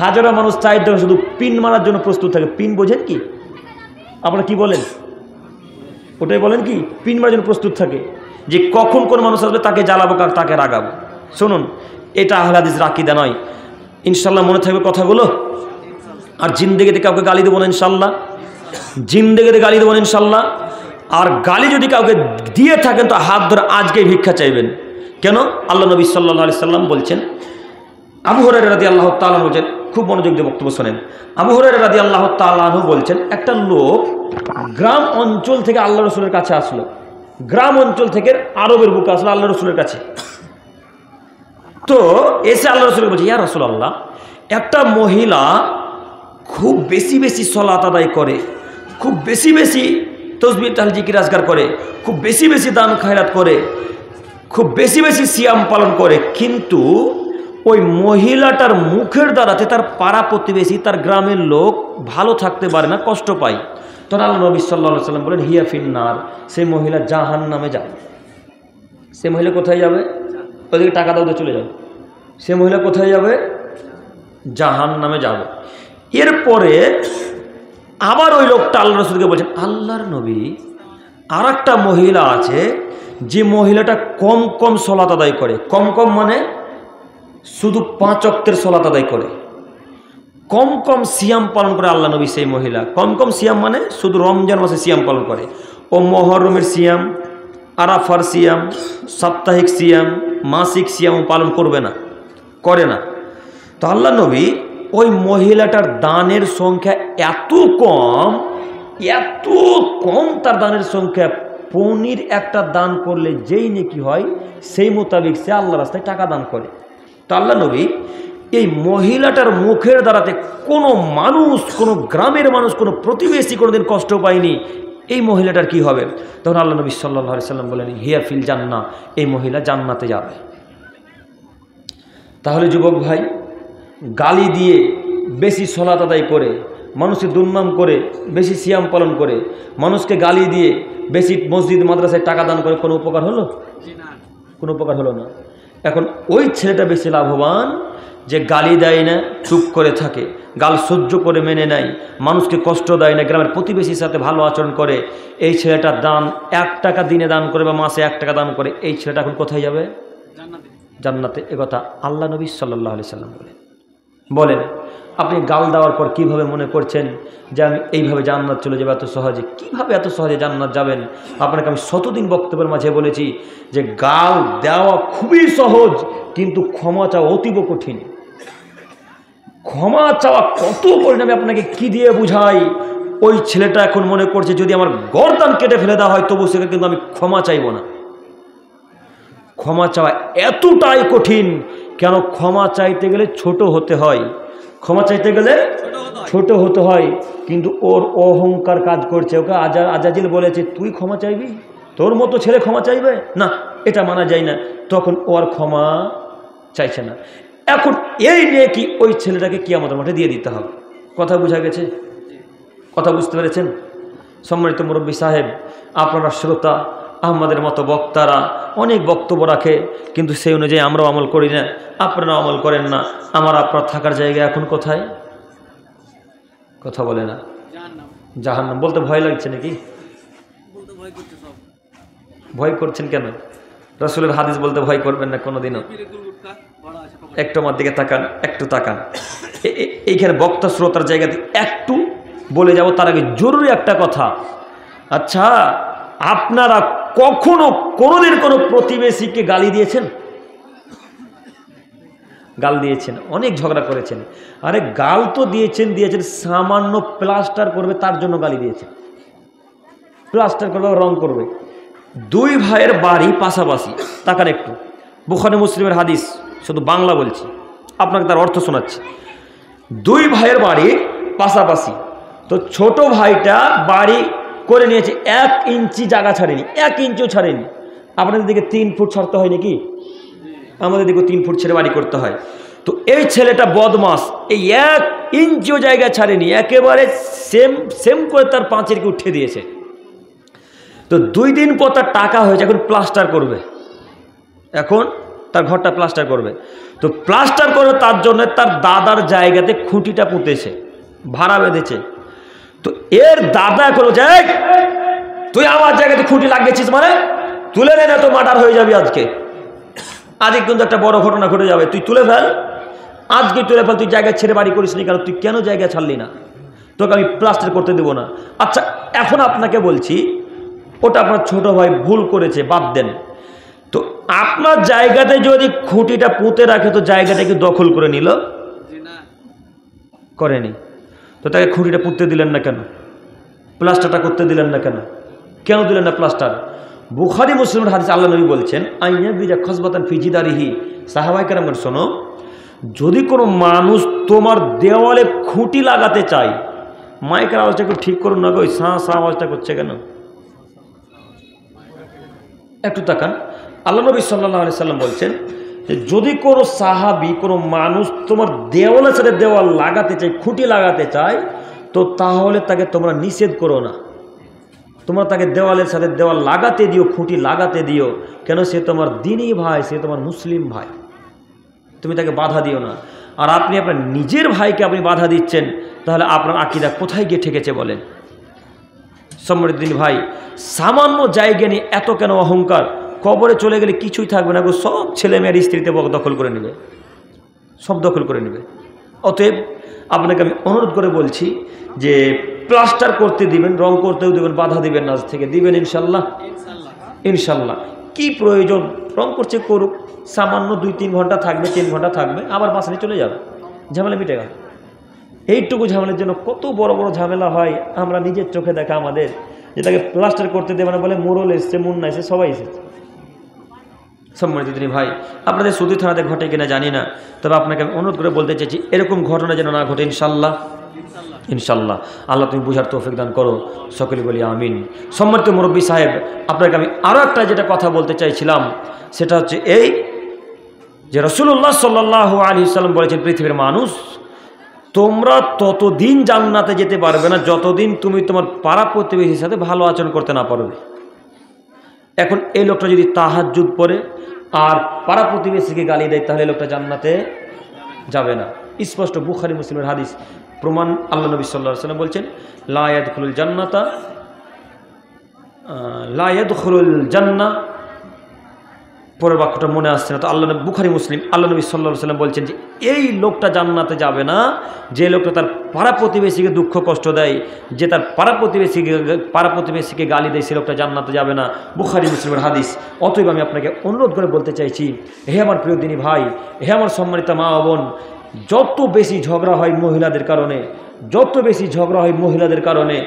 হাজারো মানুষ চায়ের দোকানে শুধু পিন মারার জন্য প্রস্তুত থাকে। পিন বোঝেন কি? আপনারা কি বলেন? ওটাই বলেন কি? পিন মারার জন্য প্রস্তুত থাকে, যে কখন কোন মানুষ আসবে তাকে জ্বালাবো, তাকে রাগাবো। শুনুন, এটা আহলে হাদিসের আকীদা নয়। ইনশাল্লাহ মনে থাকবে কথাগুলো। আর জিন্দেগিতে কাউকে গালি দেবো না ইনশাল্লাহ, জিন্দেগিতে গালি দেবো না ইনশাল্লাহ। আর গালি যদি কাউকে দিয়ে থাকেন তো হাত ধরে আজকেই ভিক্ষা চাইবেন। কেন? আল্লাহ নবী সাল্লাল্লাহু আলাইহি সাল্লাম বলছেন, আবু হুরায়রা রাদিয়াল্লাহু তাআলা আনহু বলছেন, খুব মনোযোগ দিয়ে বক্তব্য শোনেন। আবু হুরায়রা রাদিয়াল্লাহু তাআলা আনহু বলছেন, একটা লোক গ্রাম অঞ্চল থেকে আল্লাহ রসুলের কাছে আসলো, গ্রাম অঞ্চল থেকে আরবের বুকে আসলো আল্লাহ রসুলের কাছে। তো এসে আল্লাহ রসুলকে বলছে, ইয়া রাসূলুল্লাহ, একটা মহিলা খুব বেশি বেশি সালাত আদায় করে, খুব বেশি বেশি তাসবিহ তাহলিল জিকির আজকার করে, খুব বেশি বেশি দান খায়রাত করে, খুব বেশি বেশি সিয়াম পালন করে, কিন্তু ওই মহিলাটার মুখের দ্বারাতে তার পাড়া প্রতিবেশী, তার গ্রামের লোক ভালো থাকতে পারে না, কষ্ট পায়। তখন আল্লাহ নবী সাল্লাল্লাহু আলাইহি সাল্লাম বলেন, হিয়া ফিন্নার, সেই মহিলা জাহান্নামে যাবে। সে মহিলা কোথায় যাবে? ওদিকে টাকা দাও চলে যাবে। সে মহিলা কোথায় যাবে? জাহান্নামে যাবে। এরপরে আবার ওই লোকটা আল্লাহ রসুলকে বলছেন, আল্লাহর নবী, আর একটা মহিলা আছে যে মহিলাটা কম কম সালাত আদায় করে। কম কম মানে শুধু 5 ওয়াক্তের সালাত আদায় করে, কম কম সিয়াম পালন করে। আল্লাহ নবী সেই মহিলা কম কম সিয়াম মানে শুধু রমজান মাসে সিয়াম পালন করে, ও মুহররমের সিয়াম, আরাফার সিয়াম, সাপ্তাহিক সিয়াম, মাসিক সিয়াম পালন করবে না, করে না। তো আল্লাহ নবী ওই মহিলাটার দানের সংখ্যা এত কম তার দানের সংখ্যা, পনির একটা দান করলে যেই নেকি হয় সেই মোতাবেক সে আল্লাহ রাস্তায় টাকা দান করে। তো আল্লাহ নবী এই মহিলাটার মুখের দ্বারাতে কোনো মানুষ, কোনো গ্রামের মানুষ, কোনো প্রতিবেশী কোনোদিন কষ্ট পায়নি, এই মহিলাটার কি হবে? তখন আল্লাহ নবী সাল্লাল্লাহু আলাইহি সাল্লাম বলেন, হিয়া ফিল জান্নাহ, এই মহিলা জান্নাতে যাবে। তাহলে যুবক ভাই, গালি দিয়ে বেশি সলাত আদায় করে, মানুষকে দুর্নাম করে, বেশি সিয়াম পালন করে, মানুষকে গালি দিয়ে বেশি মসজিদ মাদ্রাসায় টাকা দান করে কোনো উপকার হলো? কোনো উপকার হলো না। এখন ওই ছেলেটা বেশি লাভবান যে গালি দেয় না, চুপ করে থাকে, গাল সহ্য করে মেনে নেয়, মানুষকে কষ্ট দেয় না, গ্রামের প্রতিবেশীর সাথে ভালো আচরণ করে। এই ছেলেটা দান 1 টাকা দিনে দান করে বা মাসে 1 টাকা দান করে, এই ছেলেটা এখন কোথায় যাবে? জান্নাতে। একথা আল্লাহ নবী সাল্লাল্লাহু আলাইহি সাল্লাম বলেন। আপনি গাল দেওয়ার পর কিভাবে মনে করছেন যে আমি এইভাবে জান্নাত চলে যাবো এত সহজে? কিভাবে এত সহজে জান্নাত যাবেন? আপনাকে আমি শতদিন বক্তব্যের মাঝে বলেছি যে গাল দেওয়া খুবই সহজ, কিন্তু ক্ষমা চাওয়া অতীব কঠিন। ক্ষমা চাওয়া কত কঠিন আমি আপনাকে কি দিয়ে বুঝাই? ওই ছেলেটা এখন মনে করছে যদি আমার গর্দান কেটে ফেলে দেওয়া হয় তবু সেটা কিন্তু আমি ক্ষমা চাইব না। ক্ষমা চাওয়া এতটাই কঠিন। কেন? ক্ষমা চাইতে গেলে ছোট হতে হয়, ক্ষমা চাইতে গেলে ছোট হতে হয়। কিন্তু ওর অহংকার কাজ করছে। ওকে আজাজিল বলেছে তুই ক্ষমা চাইবি? তোর মতো ছেলে ক্ষমা চাইবে না, এটা মানা যায় না। তখন ও আর ক্ষমা চাইছে না। এখন এই নিয়ে কি ওই ছেলেটাকে কিয়ামতের মাঠে দিয়ে দিতে হবে। কথা বোঝা গেছে? কথা বুঝতে পেরেছেন? সম্মানিত মুরব্বী সাহেব, আপনারা শ্রোতা, আমাদের মতো বক্তারা অনেক বক্তব্য রাখে, কিন্তু সেই অনুযায়ী আমরাও আমল করি না, আপনারাও আমল করেন না। আপনার থাকার জায়গা এখন কোথায়? কথা বলে না। জাহান্নাম। বলতে ভয় লাগছে নাকি? ভয় করছেন কেন? রাসূলের হাদিস বলতে ভয় করবেন না কোনোদিনও। একটু আমার দিকে তাকান, একটু তাকান। এইখানে বক্তা শ্রোতার জায়গাতে একটু বলে যাব, তার আগে জরুরি একটা কথা। আচ্ছা, আপনারা কখনো কোনোদিন কোনো প্রতিবেশীকে গালি দিয়েছেন? গাল দিয়েছেন, অনেক ঝগড়া করেছেন। আরে গাল তো দিয়েছেন, সামান্য প্লাস্টার করবে তার জন্য গালি দিয়েছেন। প্লাস্টার করবে, রং করবে। 2 ভাইয়ের বাড়ি পাশাপাশি, তাকান একটু, বুখারী মুসলিমের হাদিস, শুধু বাংলা বলছি, আপনাকে তার অর্থ শোনাচ্ছি। 2 ভাইয়ের বাড়ি পাশাপাশি, তো ছোট ভাইটা বাড়ি করে নিয়েছে, 1 ইঞ্চি জায়গা ছাড়েনি, 1 ইঞ্চিও ছাড়েনি। আপনাদের দিকে 3 ফুট ছাড়তে হয় নাকি? আমাদের দিকে 3 ফুট ছেড়ে বাড়ি করতে হয়। তো এই ছেলেটা বদমাস, এই 1 ইঞ্চিও জায়গা ছাড়েনি, একেবারে সেম করে তার 5-এর কি উঠে দিয়েছে। তো 2 দিন পর তার টাকা হয়েছে, এখন প্লাস্টার করবে, এখন তার ঘরটা প্লাস্টার করবে। তো প্লাস্টার করবে তার জন্য তার দাদার জায়গাতে খুঁটিটা পুঁতেছে, ভাড়া বেঁধেছে। তো এর দাদা এখন বলছে, তুই আমার জায়গাতে খুঁটি লাগিয়েছিস মানে তুলে নে, না তো মার্ডার হয়ে যাবি আজকে। আজকে কিন্তু একটা বড় ঘটনা ঘটে যাবে, তুই তুলে ফেল, আজকে তুলে ফেল। তুই জায়গা ছেড়ে বাড়ি করিস নি কেন? তুই কেন জায়গা ছাড়লি না? তোকে আমি প্লাস্টার করতে দেবো না। আচ্ছা, এখন আপনাকে বলছি, ওটা আপনার ছোট ভাই ভুল করেছে, বাদ দেন। তো আপনার জায়গাতে যদি খুঁটিটা পুঁতে রাখে তো জায়গাটা কি দখল করে নিল? করেনি। তো তাকে খুঁটিটা পুঁততে দিলেন না কেন? প্লাস্টারটা করতে দিলেন না কেন? কেন দিলেন না প্লাস্টার? বুখারী মুসলিমের হাদিস আল্লাহ নবী বলছেন, আইয়া বিজা খসবাতান ফি জিদারিহি। সাহাবায়ে কেরাম শোনো, যদি কোনো মানুষ তোমার দেওয়ালে খুঁটি লাগাতে চায়, মাইকের আওয়াজটা একটু ঠিক করুন না গো, ওই সা সা আওয়াজটা করছে কেন? একটু তাকান। আল্লাহ নবী সাল্লাল্লাহু আলাইহি সাল্লাম বলছেন যে যদি কোনো সাহাবী, কোনো মানুষ তোমার দেওয়ালের সাথে দেওয়াল লাগাতে চায়, খুঁটি লাগাতে চায়, তো তাহলে তাকে তোমরা নিষেধ করো না, তোমরা তাকে দেওয়ালের সাথে দেওয়াল লাগাতে দিও, খুঁটি লাগাতে দিও। কেন? সে তোমার দ্বীনী ভাই, সে তোমার মুসলিম ভাই, তুমি তাকে বাধা দিও না। আর আপনি আপনার নিজের ভাইকে আপনি বাধা দিচ্ছেন, তাহলে আপনার আকীদা কোথায় গিয়ে ঠেকেছে বলেন? সম্মানিত দিনী ভাই, সামান্য জায়গা নিয়ে এত কেন অহংকার? কবরে চলে গেলে কিছুই থাকবে না গো, সব ছেলে মেয়ের স্ত্রীতে দখল করে নেবে, সব দখল করে নেবে। অতএব আপনাকে আমি অনুরোধ করে বলছি যে প্লাস্টার করতে দিবেন, রং করতেও দিবেন, বাধা দিবেন না, আজ থেকে দিবেন ইনশাল্লাহ। ইনশাল্লাহ। কি প্রয়োজন? রং করছে করুক, সামান্য 2-3 ঘন্টা থাকবে, 3 ঘন্টা থাকবে, আবার বাসায় চলে যাবে, ঝামেলা মিটে গেল। এইটুকু ঝামেলার জন্য কত বড় বড় ঝামেলা হয় আমরা নিজের চোখে দেখা আমাদের, যেটাকে প্লাস্টার করতে দেবে না, বলে মোরল এসছে, মুন্না এসেছে, সবাই এসেছে। সম্মানিত দিনী ভাই, আপনাদের সুদী থানাতে ঘটে কিনা জানি না, তবে আপনাকে আমি অনুরোধ করে বলতে চাইছি এরকম ঘটনা যেন না ঘটে ইনশাল্লাহ। ইনশাল্লাহ আল্লাহ তুমি বুঝার তৌফিক দান করো, সকলে বলি আমিন। সম্মানিত মুরব্বী সাহেব, আপনাকে আমি আরও একটা যেটা কথা বলতে চাইছিলাম সেটা হচ্ছে এই যে রাসূলুল্লাহ সাল্লাল্লাহু আলাইহি ওয়াসাল্লাম বলেছেন, পৃথিবীর মানুষ তোমরা ততদিন জান্নাতে যেতে পারবে না যতদিন তুমি তোমার পাড়া প্রতিবেশীর সাথে ভালো আচরণ করতে না পারবে। এখন এই লোকটা যদি তাহাজ্জুদ পড়ে আর পাড়া প্রতিবেশীকে গালি দেয় তাহলে লোকটা জান্নাতে যাবে না। স্পষ্ট বুখারী মুসলিমের হাদিস, প্রমাণ আল্লাহ নবী সাল্লাল্লাহু আলাইহি ওয়াসাল্লাম বলছেন লা ইয়াদখুলুল জান্নাতা লা ইয়াদখুলুল জান্নাহ, পরের বাক্যটা মনে আসছে না তো, আল্লাহ নবী বুখারী মুসলিম আল্লাহ নবী সাল্লাল্লাহু আলাইহি ওয়াসাল্লাম বলছেন যে এই লোকটা জান্নাতে যাবে না যে লোকটা তার পাড়া প্রতিবেশীকে দুঃখ কষ্ট দেয়, যে তার পাড়া প্রতিবেশীকে গালি দেয়, সে লোকটা জান্নাতে যাবে না। বুখারী মুসলিমের হাদিস। অতএব আমি আপনাকে অনুরোধ করে বলতে চাইছি, হে আমার প্রিয় দিনী ভাই, হে আমার সম্মানিত মা ও বোন, যত বেশি ঝগড়া হয় মহিলাদের কারণে, যত বেশি ঝগড়া হয় মহিলাদের কারণে,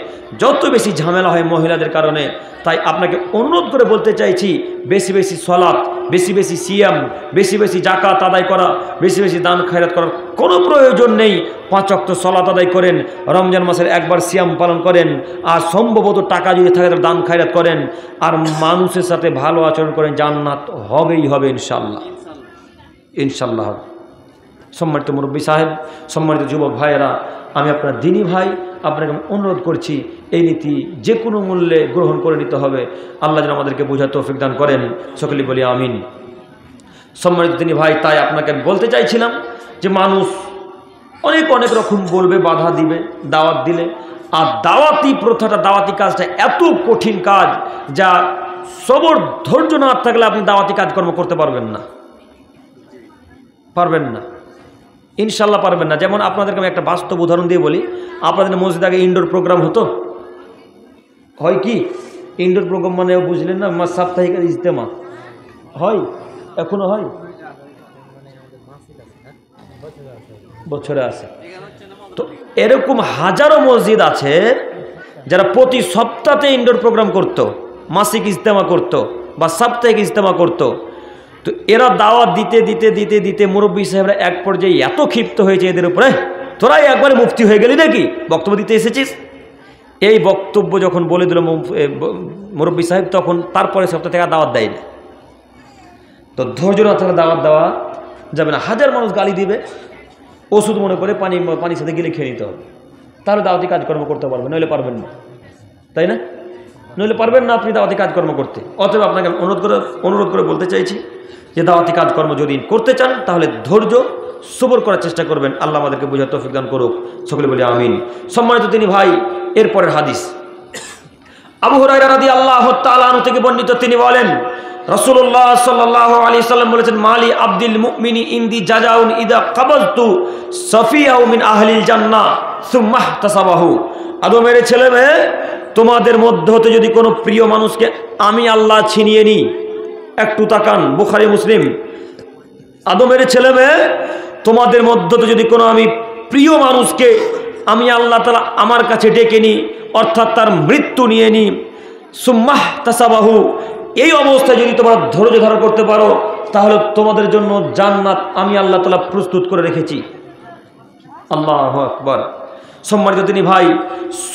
যত বেশি ঝামেলা হয় মহিলাদের কারণে, তাই আপনাকে অনুরোধ করে বলতে চাইছি বেশি বেশি সলাত, বেশি বেশি সিয়াম, বেশি বেশি জাকাত আদায় করা, বেশি বেশি দান খায়রাত করার কোনো প্রয়োজন নেই। 5 ওয়াক্ত সলাত আদায় করেন, রমজান মাসের একবার সিয়াম পালন করেন, আর সম্ভবত টাকা যদি থাকে তাহলে দান খায়রাত করেন, আর মানুষের সাথে ভালো আচরণ করেন, জান্নাত হবেই হবে ইনশাল্লাহ, ইনশাল্লাহ। সম্মানিত মুরব্বী সাহেব, সম্মানিত যুবক ভাইয়েরা, আমি আপনার দিনী ভাই, আপনাকে অনুরোধ করছি এই নীতি যে কোনো মূল্যে গ্রহণ করে নিতে হবে। আল্লাহ যেন আমাদেরকে বোঝার তৌফিক দান করেন, সকলে বলি আমিন। সম্মানিত দিনী ভাই, তাই আপনাকে আমি বলতে চাইছিলাম যে মানুষ অনেক অনেক রকম বলবে, বাধা দিবে দাওয়াত দিলে, আর দাওয়াতি প্রথাটা, দাওয়াতি কাজটা এত কঠিন কাজ যা সবর ধৈর্য না থাকলে আপনি দাওয়াতি কাজকর্ম করতে পারবেন না, পারবেন না, ইনশাল্লাহ পারবেন না। যেমন আপনাদেরকে আমি একটা বাস্তব উদাহরণ দিয়ে বলি, আপনাদের মসজিদে আগে ইনডোর প্রোগ্রাম হতো, হয় কি ইনডোর প্রোগ্রাম মানে বুঝলেন না, সাপ্তাহিক ইজতেমা হয়, এখনো হয়, বছরে আছে। তো এরকম হাজারো মসজিদ আছে যারা প্রতি সপ্তাহে ইনডোর প্রোগ্রাম করত, মাসিক ইজতেমা করত বা সাপ্তাহিক ইজতেমা করত। তো এরা দাওয়াত দিতে দিতে দিতে দিতে মুরব্বী সাহেবরা এক পর্যায়ে এত ক্ষিপ্ত হয়েছে এদের উপরে, তোরাই একবারে মুফতি হয়ে গেলি নাকি, বক্তব্য দিতে এসেছিস। এই বক্তব্য যখন বলে দিল মুরব্বী সাহেব, তখন তারপরে সপ্তাহ থেকে দাওয়াত দেয় না। তো ধৈর্য না থাকলে দাওয়াত দেওয়া যাবে না। হাজার মানুষ গালি দিবে, ওষুধ মনে করে পানির সাথে গিলে খেয়ে নিতে হবে, তাহলে দাওয়াতি কাজকর্ম করতে পারবেন, নইলে পারবেন না, তাই না? নইলে পারবেন না আপনি দাওয়াতি কাজকর্ম করতে। অতএব আপনাকে অনুরোধ করে বলতে চাইছি যে দাওয়াতি কাজকর্ম যদি করতে চান তাহলে ধৈর্য সবর করার চেষ্টা করবেন। আল্লাহ আমাদেরকে বোঝার তৌফিক দান করুক, সকলে বলি আমিন। সম্মানিত তিনি ভাই, এরপরের হাদিস আবু হুরায়রা রাদিয়াল্লাহু তাআলা আনহু থেকে বর্ণিত, তিনি বলেন রাসূলুল্লাহ সাল্লাল্লাহু আলাইহি সাল্লাম বলেছেন, মালি আব্দুল মুমিনি ইনদি জাযাউন ইদা কাবালতু সাফিয়াহু মিন আহলিল জান্নাহ সুম্মা ইহতাসাবাহু। আদমের ছেলে মেয়ে, তোমাদের মধ্যে হতে যদি কোনো প্রিয় মানুষকে আমি আল্লাহ ছিনিয়ে নিই, একটু তাকান, বুখারী মুসলিম। আদমের ছেলে মেয়ে, তোমাদের মধ্যে যদি কোনো আমি প্রিয় মানুষকে আমি আল্লাহ তাআলা আমার কাছে ডেকে নিই, অর্থাৎ তার মৃত্যু নিয়ে নিই, সুম্মা ইহতাসাবাহু, এই অবস্থায় যদি তোমরা ধৈর্য ধারণ করতে পারো তাহলে তোমাদের জন্য জান্নাত আমি আল্লাহ তাআলা প্রস্তুত করে রেখেছি। আল্লাহু আকবার। সম্মানিত তিনি ভাই,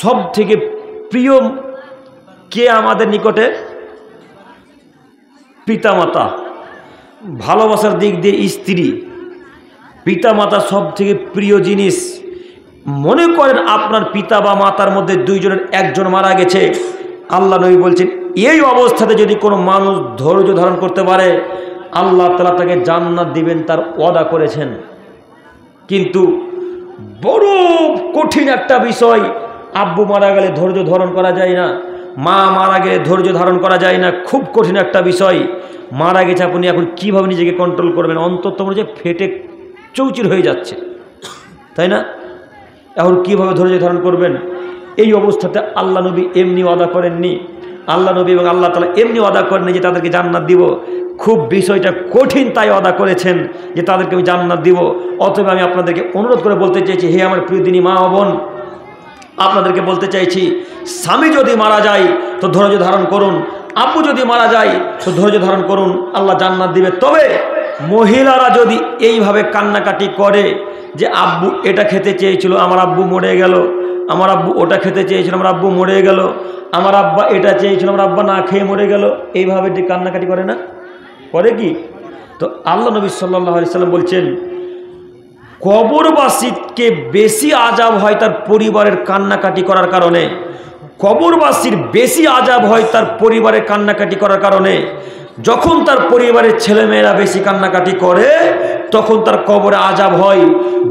সব থেকে প্রিয় কে আমাদের নিকটে? পিতামাতা। ভালোবাসার দিক দিয়ে স্ত্রী, পিতামাতা সব থেকে প্রিয় জিনিস। মনে করেন আপনার পিতা বা মাতার মধ্যে দুইজনের একজন মারা গেছে, আল্লাহ নবী বলছেন এই অবস্থাতে যদি কোনো মানুষ ধৈর্য ধারণ করতে পারে আল্লাহ তাআলা তাকে জান্নাত দিবেন, তার ওয়াদা করেছেন। কিন্তু বড় কঠিন একটা বিষয়, আব্বু মারা গেলে ধৈর্য ধারণ করা যায় না, মা মারা গেলে ধৈর্য ধারণ করা যায় না, খুব কঠিন একটা বিষয়। মারা গেছে, আপনি এখন কীভাবে নিজেকে কন্ট্রোল করবেন? অন্তত মনে যে ফেটে চৌচির হয়ে যাচ্ছে, তাই না? এখন কীভাবে ধৈর্য ধারণ করবেন? এই অবস্থাতে আল্লাহ নবী এমনি ওয়াদা করেননি, আল্লাহ নবী এবং আল্লাহ তাআলা এমনি ওয়াদা করেন যে তাদেরকে জান্নাত দিব, খুব বিষয়টা কঠিন তাই ওয়াদা করেছেন যে তাদেরকে আমি জান্নাত দিব। অতএব আমি আপনাদেরকে অনুরোধ করে বলতে চাইছি, হে আমার প্রিয় দিনী মা ও বোন, আপনাদেরকে বলতে চাইছি, স্বামী যদি মারা যায় তো ধৈর্য ধারণ করুন, আব্বু যদি মারা যায় তো ধৈর্য ধারণ করুন, আল্লাহ জান্নাত দিবে। তবে মহিলারা যদি এইভাবে কান্নাকাটি করে যে আব্বু এটা খেতে চেয়েছিল, আমার আব্বু মরে গেল, আমার আব্বু ওটা খেতে চেয়েছিল, আমার আব্বু মরে গেল, আমার আব্বা এটা চেয়েছিল, আমার আব্বা না খেয়ে মরে গেল, এইভাবে যে কান্নাকাটি করে না, করে কি? তো আল্লাহ নবী সাল্লাল্লাহু আলাইহি সাল্লাম বলছেন, কবরবাসীকে বেশি আযাব হয় তার পরিবারের কান্নাকাটি করার কারণে, কবরবাসীর বেশি আযাব হয় তার পরিবারের কান্নাকাটি করার কারণে। যখন তার পরিবারের ছেলেমেয়েরা বেশি কান্নাকাটি করে তখন তার কবরে আযাব হয়,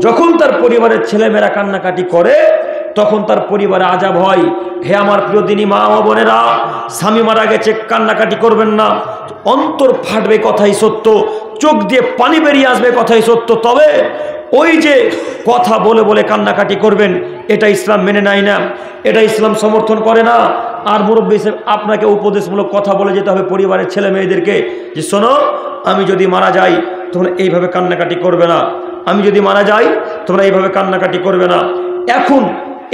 যখন তার পরিবারের ছেলেমেয়েরা কান্নাকাটি করে তখন তার পরিবারে আযাব হয়। হে আমার প্রিয় দিনী মা ও বোনেরা, স্বামী মারা গেছে কান্নাকাটি করবেন না, অন্তর ফাটবে কথাই সত্য, চোখ দিয়ে পানি বেরিয়ে আসবে কথাই সত্য, তবে ওই যে কথা বলে বলে কান্নাকাটি করবেন, এটা ইসলাম মেনে নেয় না, এটা ইসলাম সমর্থন করে না। আর মুরব্বী হিসেবে আপনাকে উপদেশমূলক কথা বলে যেতে হবে পরিবারের ছেলে মেয়েদেরকে যে শোনো, আমি যদি মারা যাই তোমরা এইভাবে কান্নাকাটি করবে না, আমি যদি মারা যাই তোমরা এইভাবে কান্নাকাটি করবে না। এখন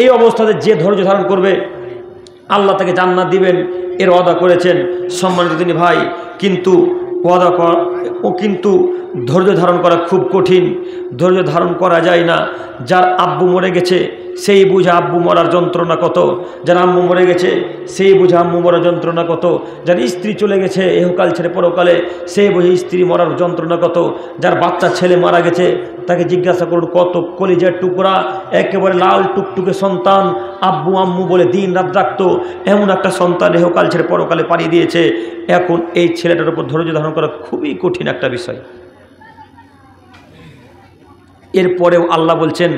এই অবস্থাতে যে ধৈর্য ধারণ করবে আল্লাহ তাকে জান্নাত দিবেন, এর ওয়াদা করেছেন সম্মানিত দিনী ভাই। কিন্তু ওয়াদা করা কিন্তু ধৈর্য ধারণ করা খুব কঠিন, ধৈর্য ধারণ করা যায় না। যার আব্বু মরে গেছে সেই বুঝা আব্বু মরার যন্ত্রণা কত, যার আম্মু মরে গেছে সেই বুঝা আম্মু মরার যন্ত্রণা কত, যার স্ত্রী চলে গেছে এহকাল ছেড়ে পরকালে সেই বুঝে স্ত্রী মরার যন্ত্রণা কত, যার বাচ্চা ছেলে মারা গেছে তাকে জিজ্ঞাসা করুন কত কলিজার টুকরা একেবারে লাল টুকটুকে সন্তান, আব্বু আম্মু বলে দিন রাত রাখতো, এমন একটা সন্তান এহকাল ছেড়ে পরকালে পাড়িয়ে দিয়েছে। এখন এই ছেলেটার উপর ধৈর্য ধারণ করা খুবই কঠিন একটা বিষয়। এরপরেও আল্লাহ বলছেন,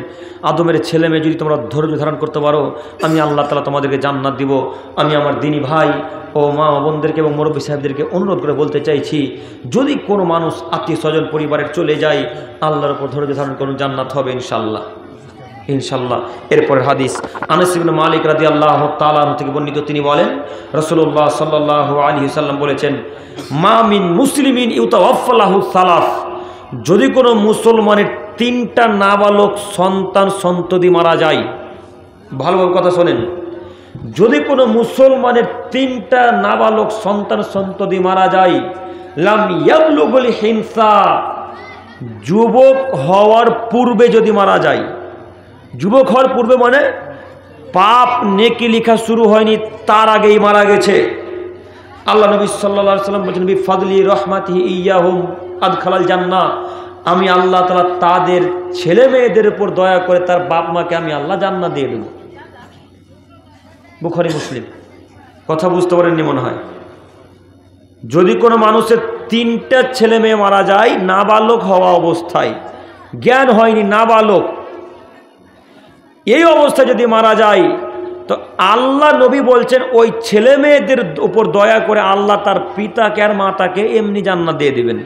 আদমের ছেলে মেয়ে যদি তোমরা ধৈর্য ধারণ করতে পারো আমি আল্লাহ তাআলা তোমাদেরকে জান্নাত দিব। আমি আমার দিনী ভাই ও মা বোনদেরকে এবং মুরব্বী সাহেবদেরকে অনুরোধ করে বলতে চাইছি, যদি কোনো মানুষ আত্মীয় স্বজন পরিবারের চলে যায় আল্লাহর উপর ধৈর্য ধারণ করুন, জান্নাত হবে ইনশাআল্লাহ, ইনশাআল্লাহ। এরপরের হাদিস আনাস ইবনে মালিক রাদিয়াল্লাহু তাআলা আনহু থেকে বর্ণিত, তিনি বলেন রাসূলুল্লাহ সাল্লাল্লাহু আলাইহি ওয়াসাল্লাম বলেছেন, মা মিন মুসলিমিন ইউতাওয়াফা লাহু সালাস, যদি কোনো মুসলমানের 3টা নাবালক সন্তান সন্ততি মারা যায়, ভালোভাবে কথা শোনেন, যদি কোনো মুসলমানের 3টা নাবালক সন্তান সন্ততি মারা যায়, লাম ইয়াবলুগুল হিনসা, যুবক হওয়ার পূর্বে যদি মারা যায়, যুবক হওয়ার পূর্বে মানে পাপ নেকি লেখা শুরু হয়নি তার আগেই মারা গেছে, আল্লাহ নবী সাল্লাল্লাহু আলাইহি ওয়াসাল্লাম বলেছেন, বিফাদলি রাহমাতিহি ইয়াহুম আদখালাল জান্নাহ, আমি আল্লাহ তাআলা তাদের ছেলে মেয়েদের উপর দয়া করে তার বাপ মাকে আমি আল্লাহ জান্নাত দিয়ে দেব। বুখারী মুসলিম। কথা বুঝতে পারেননি মনে হয়। যদি কোনো মানুষের 3টা ছেলে মেয়ে মারা যায় নাবালক হওয়া অবস্থায়, জ্ঞান হয়নি, নাবালক, এই অবস্থায় যদি মারা যায় তো আল্লাহ নবী বলছেন ওই ছেলে মেয়েদের উপর দয়া করে আল্লাহ তার পিতাকে আর মাতাকে এমনি জান্নাত দিয়ে দিবেন।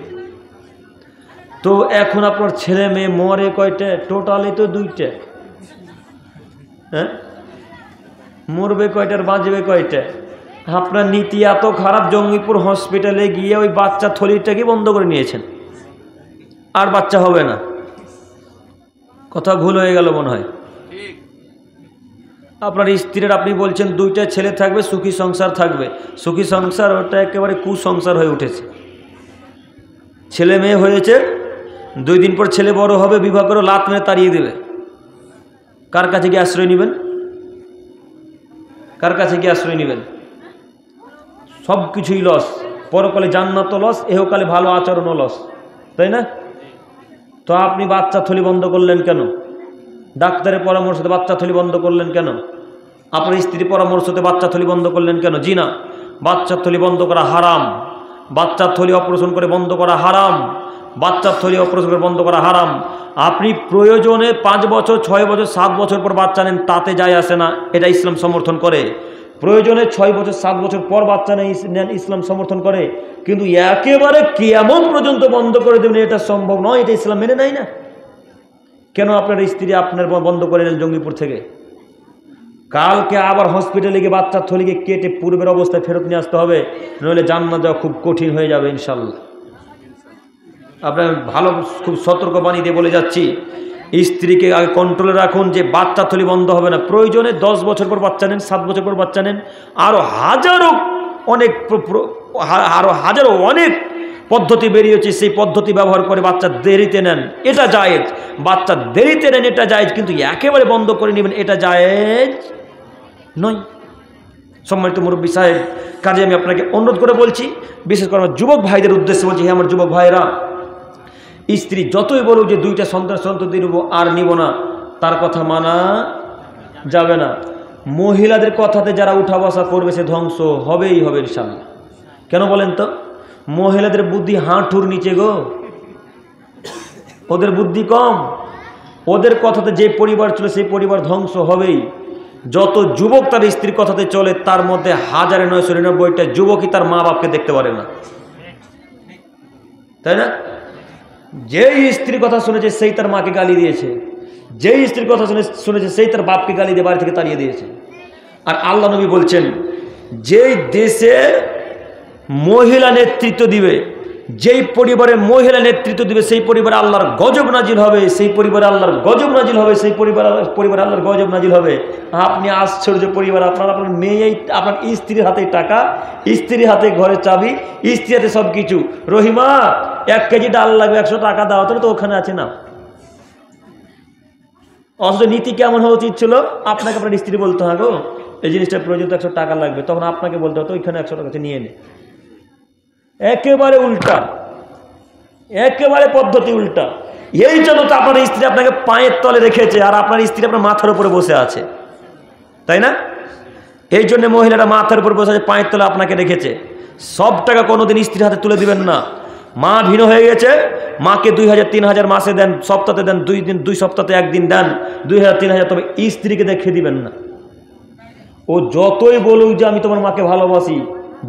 তো এখন আপনার ছেলে মেয়ে মরে কয়টা? টোটালি তো 2টা। হ্যাঁ, মরবে কয়টার বাঁচবে কয়টা? আপনার নীতি এত খারাপ, জঙ্গিপুর হসপিটালে গিয়ে ওই বাচ্চা থলিটাকে বন্ধ করে নিয়েছেন, আর বাচ্চা হবে না। কথা ভুল হয়ে গেল মনে হয়। আপনার স্ত্রীর আপনি বলছেন 2টা ছেলে থাকবে, সুখী সংসার থাকবে, সুখী সংসার ওটা একেবারে কুসংসার হয়ে উঠেছে। ছেলে মেয়ে হয়েছে, 2 দিন পর ছেলে বড় হবে, বিবাহ করে লাত মেরে তাড়িয়ে দেবে। কার কাছে গিয়ে আশ্রয় নেবেন? কার কাছে গিয়ে আশ্রয় নেবেন? সব কিছুই লস, পরকালে জান্নাত লস, এহকালে ভালো আচরণও লস, তাই না? তো আপনি বাচ্চা থলি বন্ধ করলেন কেন? ডাক্তারের পরামর্শতে বাচ্চা থলি বন্ধ করলেন কেন? আপনার স্ত্রীর পরামর্শতে বাচ্চা থলি বন্ধ করলেন কেন? জি না, বাচ্চার থলি বন্ধ করা হারাম, বাচ্চার থলি অপারেশন করে বন্ধ করা হারাম, বাচ্চার থলি অপারেশন করে বন্ধ করা হারাম। আপনি প্রয়োজনে 5 বছর 6 বছর 7 বছর পর বাচ্চা নেন, তাতে যায় আসে না, এটা ইসলাম সমর্থন করে। প্রয়োজনে 6 বছর 7 বছর পর বাচ্চা নেন, ইসলাম সমর্থন করে। কিন্তু একেবারে কিয়ামত পর্যন্ত বন্ধ করে দেবেন এটা সম্ভব নয়, এটা ইসলাম মেনে নেয় না। কেন আপনার স্ত্রী আপনার বন্ধ করে নেন জঙ্গিপুর থেকে? কালকে আবার হসপিটালে গিয়ে বাচ্চার থলিকে কেটে পূর্বের অবস্থায় ফেরত নিয়ে আসতে হবে, নইলে জান্নাত যাওয়া খুব কঠিন হয়ে যাবে ইনশাল্লাহ। আপনার ভালো খুব সতর্ক বাণী দিয়ে বলে যাচ্ছি, স্ত্রীকে আগে কন্ট্রোলে রাখুন যে বাচ্চা থলি বন্ধ হবে না। প্রয়োজনে 10 বছর পর বাচ্চা নেন, 7 বছর পর বাচ্চা নেন, আরও হাজারো অনেক পদ্ধতি বেরিয়েছে, সেই পদ্ধতি ব্যবহার করে বাচ্চা দেরিতে নেন, এটা জায়েজ। বাচ্চা দেরিতে নেন এটা জায়েজ, কিন্তু একেবারে বন্ধ করে নেবেন এটা জায়েজ নয়। সম্মানিত মুরব্বী সাহেব, কাজে আমি আপনাকে অনুরোধ করে বলছি, বিশেষ করে আমার যুবক ভাইদের উদ্দেশ্যে বলছি, হ্যাঁ আমার যুবক ভাইরা, স্ত্রী যতই বলুক যে 2টা সন্তান নেব আর নিব না, তার কথা মানা যাবে না। মহিলাদের কথাতে যারা উঠা বসা করবে সে ধ্বংস হবেই হবে ইনশাআল্লাহ। কেন বলেন তো? মহিলাদের বুদ্ধি হাঁটুর নিচে গো, ওদের বুদ্ধি কম। ওদের কথাতে যে পরিবার চলে সেই পরিবার ধ্বংস হবেই। যত যুবক তার স্ত্রীর কথাতে চলে, তার মধ্যে 1999টা যুবকই তার মা বাপকে দেখতে পারে না, তাই না? যেই স্ত্রীর কথা শুনেছে সেই তার মাকে গালি দিয়েছে, যেই স্ত্রীর কথা শুনেছে সেই তার বাপকে গালি দিয়ে বাড়ি থেকে তাড়িয়ে দিয়েছে। আর আল্লাহ নবী বলছেন, যেই দেশে মহিলা নেতৃত্ব দিবে, যেই পরিবারে মহিলা নেতৃত্ব দিবে, সেই পরিবারে আল্লাহর গজব নাজিল হবে, সেই পরিবারে আল্লাহর গজব নাজিল হবে, সেই পরিবারে আল্লাহর গজব নাজিল হবে। আপনি আশ্চর্য পরিবার, আপনার মেয়েই, আপনার স্ত্রীর হাতে টাকা, স্ত্রীর হাতে ঘরের চাবি, স্ত্রী হাতে সব কিছু। রহিমা 1 কেজি ডাল লাগবে, 100 টাকা দাও, তাহলে তো ওখানে আছে না। অথচ নীতি কেমন হওয়া উচিত ছিল? আপনাকে আপনার স্ত্রী বলতে হবে, গো এই জিনিসটা প্রয়োজন, 100 টাকা লাগবে, তখন আপনাকে বলতে হতো ওইখানে 100 টাকা নিয়ে নে। একেবারে উল্টা, একেবারে পদ্ধতি উল্টা। এই জন্য তো আপনার স্ত্রী আপনাকে পায়ের তলে রেখেছে, আর আপনার স্ত্রী আপনার মাথার উপরে বসে আছে, তাই না? এই জন্য মহিলারা মাথার উপর বসে আছে, পায়ের তলে আপনাকে রেখেছে। সব টাকা কোনোদিন স্ত্রীর হাতে তুলে দিবেন না। মা ভিন্ন হয়ে গেছে, মাকে 2000-3000 মাসে দেন, সপ্তাহে দেন, 2 সপ্তাহে 1 দিন দেন, 2000-3000, তবে স্ত্রীকে দেখে দিবেন না। ও যতই বলুক যে আমি তোমার মাকে ভালোবাসি,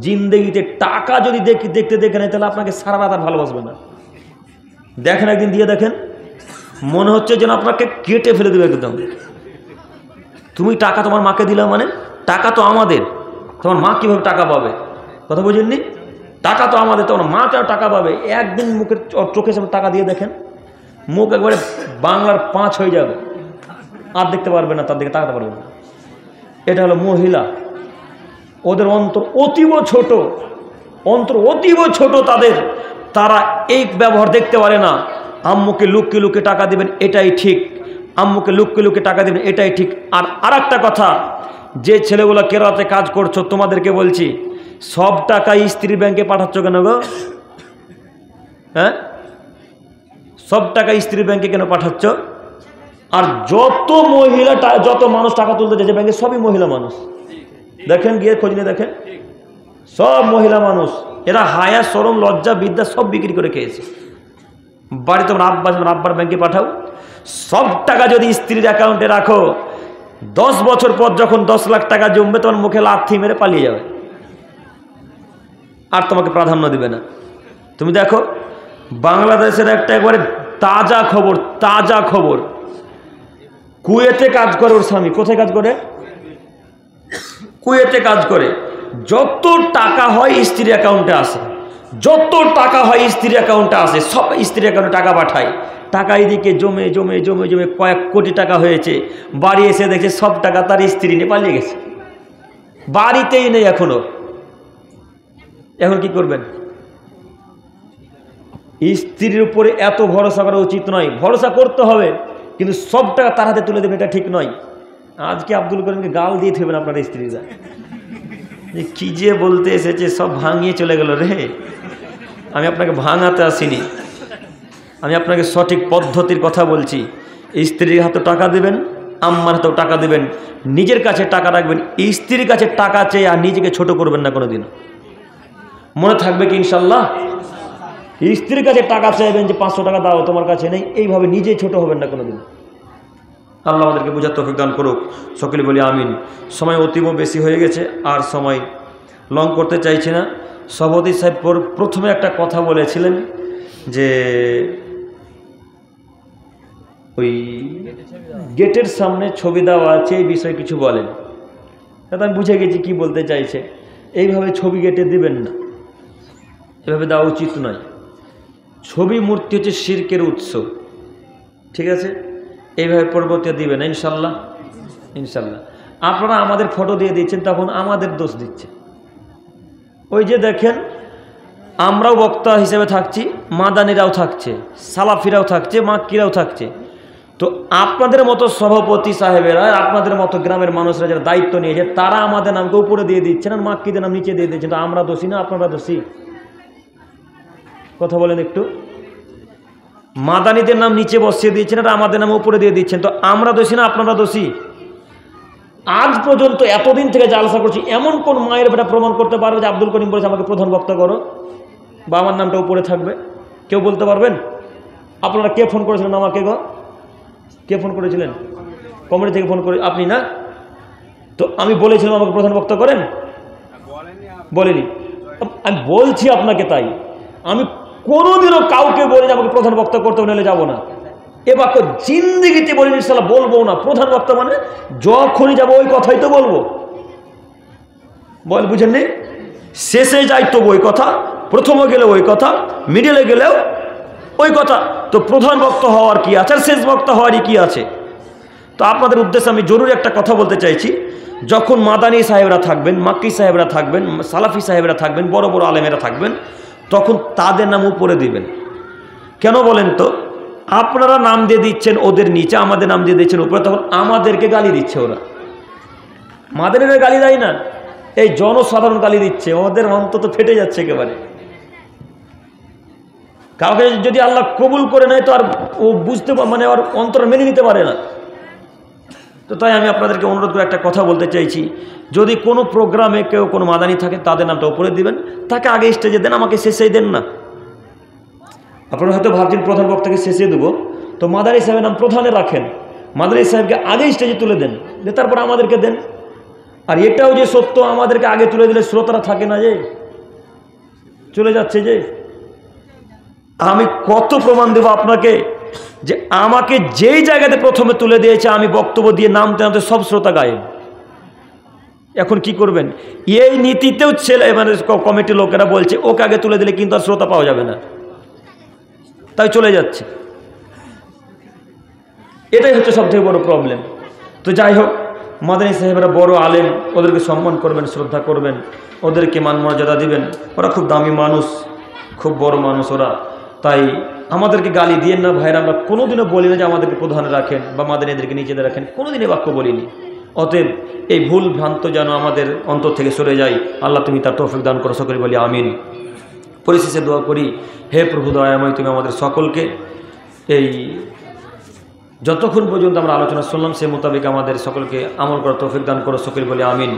জিন্দেগিতে টাকা যদি দেখতে দেখে নেয়, তাহলে আপনাকে সারা রাত আর ভালোবাসবে না। দেখেন, একদিন দিয়ে দেখেন, মনে হচ্ছে যেন আপনাকে কেটে ফেলে দেবে একদম। তুমি টাকা তোমার মাকে দিলা মানে? টাকা তো আমাদের, তোমার মা কীভাবে টাকা পাবে? কথা বুঝেননি? টাকা তো আমাদের, তোমার মা কেন টাকা পাবে? একদিন মুখের চোখের সামনে টাকা দিয়ে দেখেন, মুখ একবারে বাংলার 5 হয়ে যাবে, আর দেখতে পারবে না, তার দিকে তাকাতে পারবে না। এটা হলো মহিলা। ওদের অন্তর অতীব ছোট, অন্তর অতীব ছোট তাদের, তারা এই ব্যবহার দেখতে পারে না। আম্মুকে লুকিয়ে লুকিয়ে টাকা দিবেন, এটাই ঠিক। আম্মুকে লুকিয়ে লুকিয়ে টাকা দিবেন, এটাই ঠিক। আর একটা কথা, যে ছেলেগুলো কেরাতে কাজ করছো, তোমাদেরকে বলছি, সব টাকা স্ত্রীর ব্যাংকে পাঠাচ্ছ কেন গো? হ্যাঁ, সব টাকা স্ত্রীর ব্যাংকে কেন পাঠাচ্ছ? আর যত মহিলা, যত মানুষ টাকা তুলতে যাচ্ছে ব্যাংকে, সবই মহিলা মানুষ। দেখেন, গিয়ে খোঁজ নিয়ে দেখেন, সব মহিলা মানুষ। এরা হায়া, শরম, লজ্জা, বিদ্যা সব বিক্রি করে খেয়েছে। বাড়িতে তোমার আব্বার ব্যাংকে পাঠাও। সব টাকা যদি স্ত্রীর অ্যাকাউন্টে রাখো, 10 বছর পর যখন 10 লাখ টাকা জমবে, তোমার মুখে লাথি মেরে পালিয়ে যাবে, আর তোমাকে প্রাধান্য দিবে না। তুমি দেখো, বাংলাদেশের একটা একবারে তাজা খবর, কুয়েতে কাজ করে ওর স্বামী। কোথায় কাজ করে? কুয়েতে কাজ করে। যত টাকা হয় স্ত্রীর অ্যাকাউন্টে আসে, যত টাকা হয় স্ত্রীর অ্যাকাউন্টে আসে, সব স্ত্রীর অ্যাকাউন্টে টাকা পাঠায়। টাকা এদিকে জমে জমে জমে জমে কয়েক কোটি টাকা হয়েছে। বাড়ি এসে দেখছে সব টাকা তার স্ত্রী নিয়ে পালিয়ে গেছে, বাড়িতেই নেই এখনো। এখন কি করবেন? স্ত্রীর উপরে এত ভরসা করা উচিত নয়। ভরসা করতে হবে, কিন্তু সব টাকা তার হাতে তুলে দেবেন, এটা ঠিক নয়। আজকে আব্দুল করিমকে গাল দিয়ে থাকবেন আপনার স্ত্রীরা, কি যে বলতে এসেছে, সব ভাঙিয়ে চলে গেল রে। আমি আপনাকে ভাঙাতে আসিনি, আমি আপনাকে সঠিক পদ্ধতির কথা বলছি। স্ত্রীর হাতে টাকা দেবেন, আম্মার হাতেও টাকা দেবেন, নিজের কাছে টাকা রাখবেন। স্ত্রীর কাছে টাকা চেয়ে আর নিজেকে ছোট করবেন না কোনোদিন। মনে থাকবে কি ইনশাল্লাহ? স্ত্রীর কাছে টাকা চাইবেন যে 500 টাকা দাও, তোমার কাছে নেই, এইভাবে নিজেই ছোট হবেন না কোনোদিন। আল্লাহ আমাদেরকে বোঝার তৌফিক দান করুক, সকলে বলি আমিন। সময় অতীব বেশি হয়ে গেছে, আর সময় লং করতে চাইছি না। সভাপতি সাহেব প্রথমে একটা কথা বলেছিলেন যে ওই গেটের সামনে ছবি দেওয়া আছে, এই বিষয়ে কিছু বলেন। সেটা আমি বুঝে গেছি কি বলতে চাইছে। এইভাবে ছবি কেটে দিবেন না, এভাবে দেওয়া উচিত নয়। ছবি মূর্তি হচ্ছে শিরকের উৎস, ঠিক আছে? এইভাবে পরবর্তী দিবেন ইনশাল্লাহ। ইনশাল্লাহ আপনারা আমাদের ফটো দিয়ে দিচ্ছেন, তখন আমাদের দোষ দিচ্ছে। ওই যে দেখেন, আমরাও বক্তা হিসেবে থাকছি, মাদানিরাও থাকছে, সালাফিরাও থাকছে, মাক্কিরাও থাকছে। তো আপনাদের মতো সভাপতি সাহেবেরা, আপনাদের মতো গ্রামের মানুষরা যারা দায়িত্ব নিয়েছে, তারা আমাদের নামকে উপরে দিয়ে দিচ্ছেন আর মাক্কিদের নাম নিচে দিয়ে দিচ্ছেন। তো আমরা দোষী না আপনারা দোষী? কথা বলেন একটু। মাদানিদের নাম নিচে বসিয়ে দিয়েছেন আর আমাদের নাম উপরে দিয়ে দিচ্ছেন, তো আমরা দোষী না আপনারা দোষী? আজ পর্যন্ত এতদিন থেকে জালসা করছি, এমন কোন মায়ের বেটা প্রমাণ করতে পারবে যে আব্দুল করিম বলেছে আমাকে প্রধান বক্তা করো বা আমার নামটা উপরে থাকবে? কেউ বলতে পারবেন? আপনারা কে ফোন করেছিলেন আমাকে গো? কে ফোন করেছিলেন? কমিটি থেকে ফোন করে? আপনি না? তো আমি বলেছিলাম আমাকে প্রধান বক্তা করেন? বলেনি। আমি বলছি আপনাকে, তাই আমি কোনোদিনও কাউকে বলি যে আমাকে প্রধান বক্তা করতে নিলে যাবো না। এ বাক্য জিন্দিগিতে বলি ইনশাআল্লাহ বলবো না। প্রধান বক্তা মানে যখনই যাবো ওই কথাই তো বলবো। বল বুঝেননি? শেষে যাই তো ওই কথা, প্রথমে গেলে ওই কথা, মিডিলে গেলেও ওই কথা। তো প্রধান বক্তা হওয়ার কি আছে আর শেষ বক্তা হওয়ারই কি আছে? তো আপনাদের উদ্দেশ্যে আমি জরুরি একটা কথা বলতে চাইছি। যখন মাদানী সাহেবরা থাকবেন, মাক্কি সাহেবরা থাকবেন, সালাফি সাহেবরা থাকবেন, বড় বড় আলেমেরা থাকবেন, তখন তাদের নাম উপরে দিবেন। কেন বলেন তো? আপনারা নাম দিয়ে দিচ্ছেন ওদের নিচে, আমাদের নাম দিয়ে দিচ্ছেন উপরে, তখন আমাদেরকে গালি দিচ্ছে ওরা। মাদানীরা গালি দেয় না, এই জনসাধারণ গালি দিচ্ছে। ওদের অন্তত ফেটে যাচ্ছে একেবারে। কাউকে যদি আল্লাহ কবুল করে নেয় তো আর ও বুঝতে মানে ওর অন্তর মেনে নিতে পারে না। তো তাই আমি আপনাদেরকে অনুরোধ করে একটা কথা বলতে চাইছি, যদি কোনো প্রোগ্রামে কেউ কোনো মাদানী থাকে তাদের নামটা উপরে দিবেন, তাকে আগে স্টেজে দেন, আমাকে শেষেই দেন না। আপনারা হয়তো ভাবছেন প্রধান বক্তাকে শেষে দেবো, তো মাদানী সাহেবের নাম প্রধানে রাখেন, মাদানী সাহেবকে আগে স্টেজে তুলে দেন, তারপর আমাদেরকে দেন। আর এটাও যে সত্য, আমাদেরকে আগে তুলে দিলে শ্রোতারা থাকে না, যে চলে যাচ্ছে। যে আমি কত প্রমাণ দেব আপনাকে যে আমাকে যেই জায়গাতে প্রথমে তুলে দিয়েছে আমি বক্তব্য দিয়ে নামতে নামতে সব শ্রোতা গায়েব। এখন কি করবেন? এই নীতিতেও ছেলে মানে কমিটির লোকেরা বলছে ওকে আগে তুলে দিলে কিন্তু আর শ্রোতা পাওয়া যাবে না, তাই চলে যাচ্ছে। এটাই হচ্ছে সবথেকে বড় প্রবলেম। তো যাই হোক, মাদানী সাহেবরা বড় আলেম, ওদেরকে সম্মান করবেন, শ্রদ্ধা করবেন, ওদেরকে মান মর্যাদা দিবেন। ওরা খুব দামি মানুষ, খুব বড় মানুষ ওরা। তাই আমাদেরকে গালি দিয়েন না ভাইরা। আমরা কোনোদিনও বলি না যে আমাদেরকে প্রধানে রাখেন বা মাদানীদেরকে নিচেদের রাখেন, কোনোদিনই বাক্য বলিনি। অতএব এই ভুল ভ্রান্ত যেন আমাদের অন্তর থেকে সরে যায়। আল্লাহ তুমি তার তৌফিক দান করো, সকলে বলি আমিন। পরিশেষে দোয়া করি, হে প্রভু দয়াময়, তুমি আমাদের সকলকে এই যতক্ষণ পর্যন্ত আমরা আলোচনা শুনলাম সে মোতাবেক আমাদের সকলকে আমল করার তৌফিক দান করো, সকলে বলি আমিন।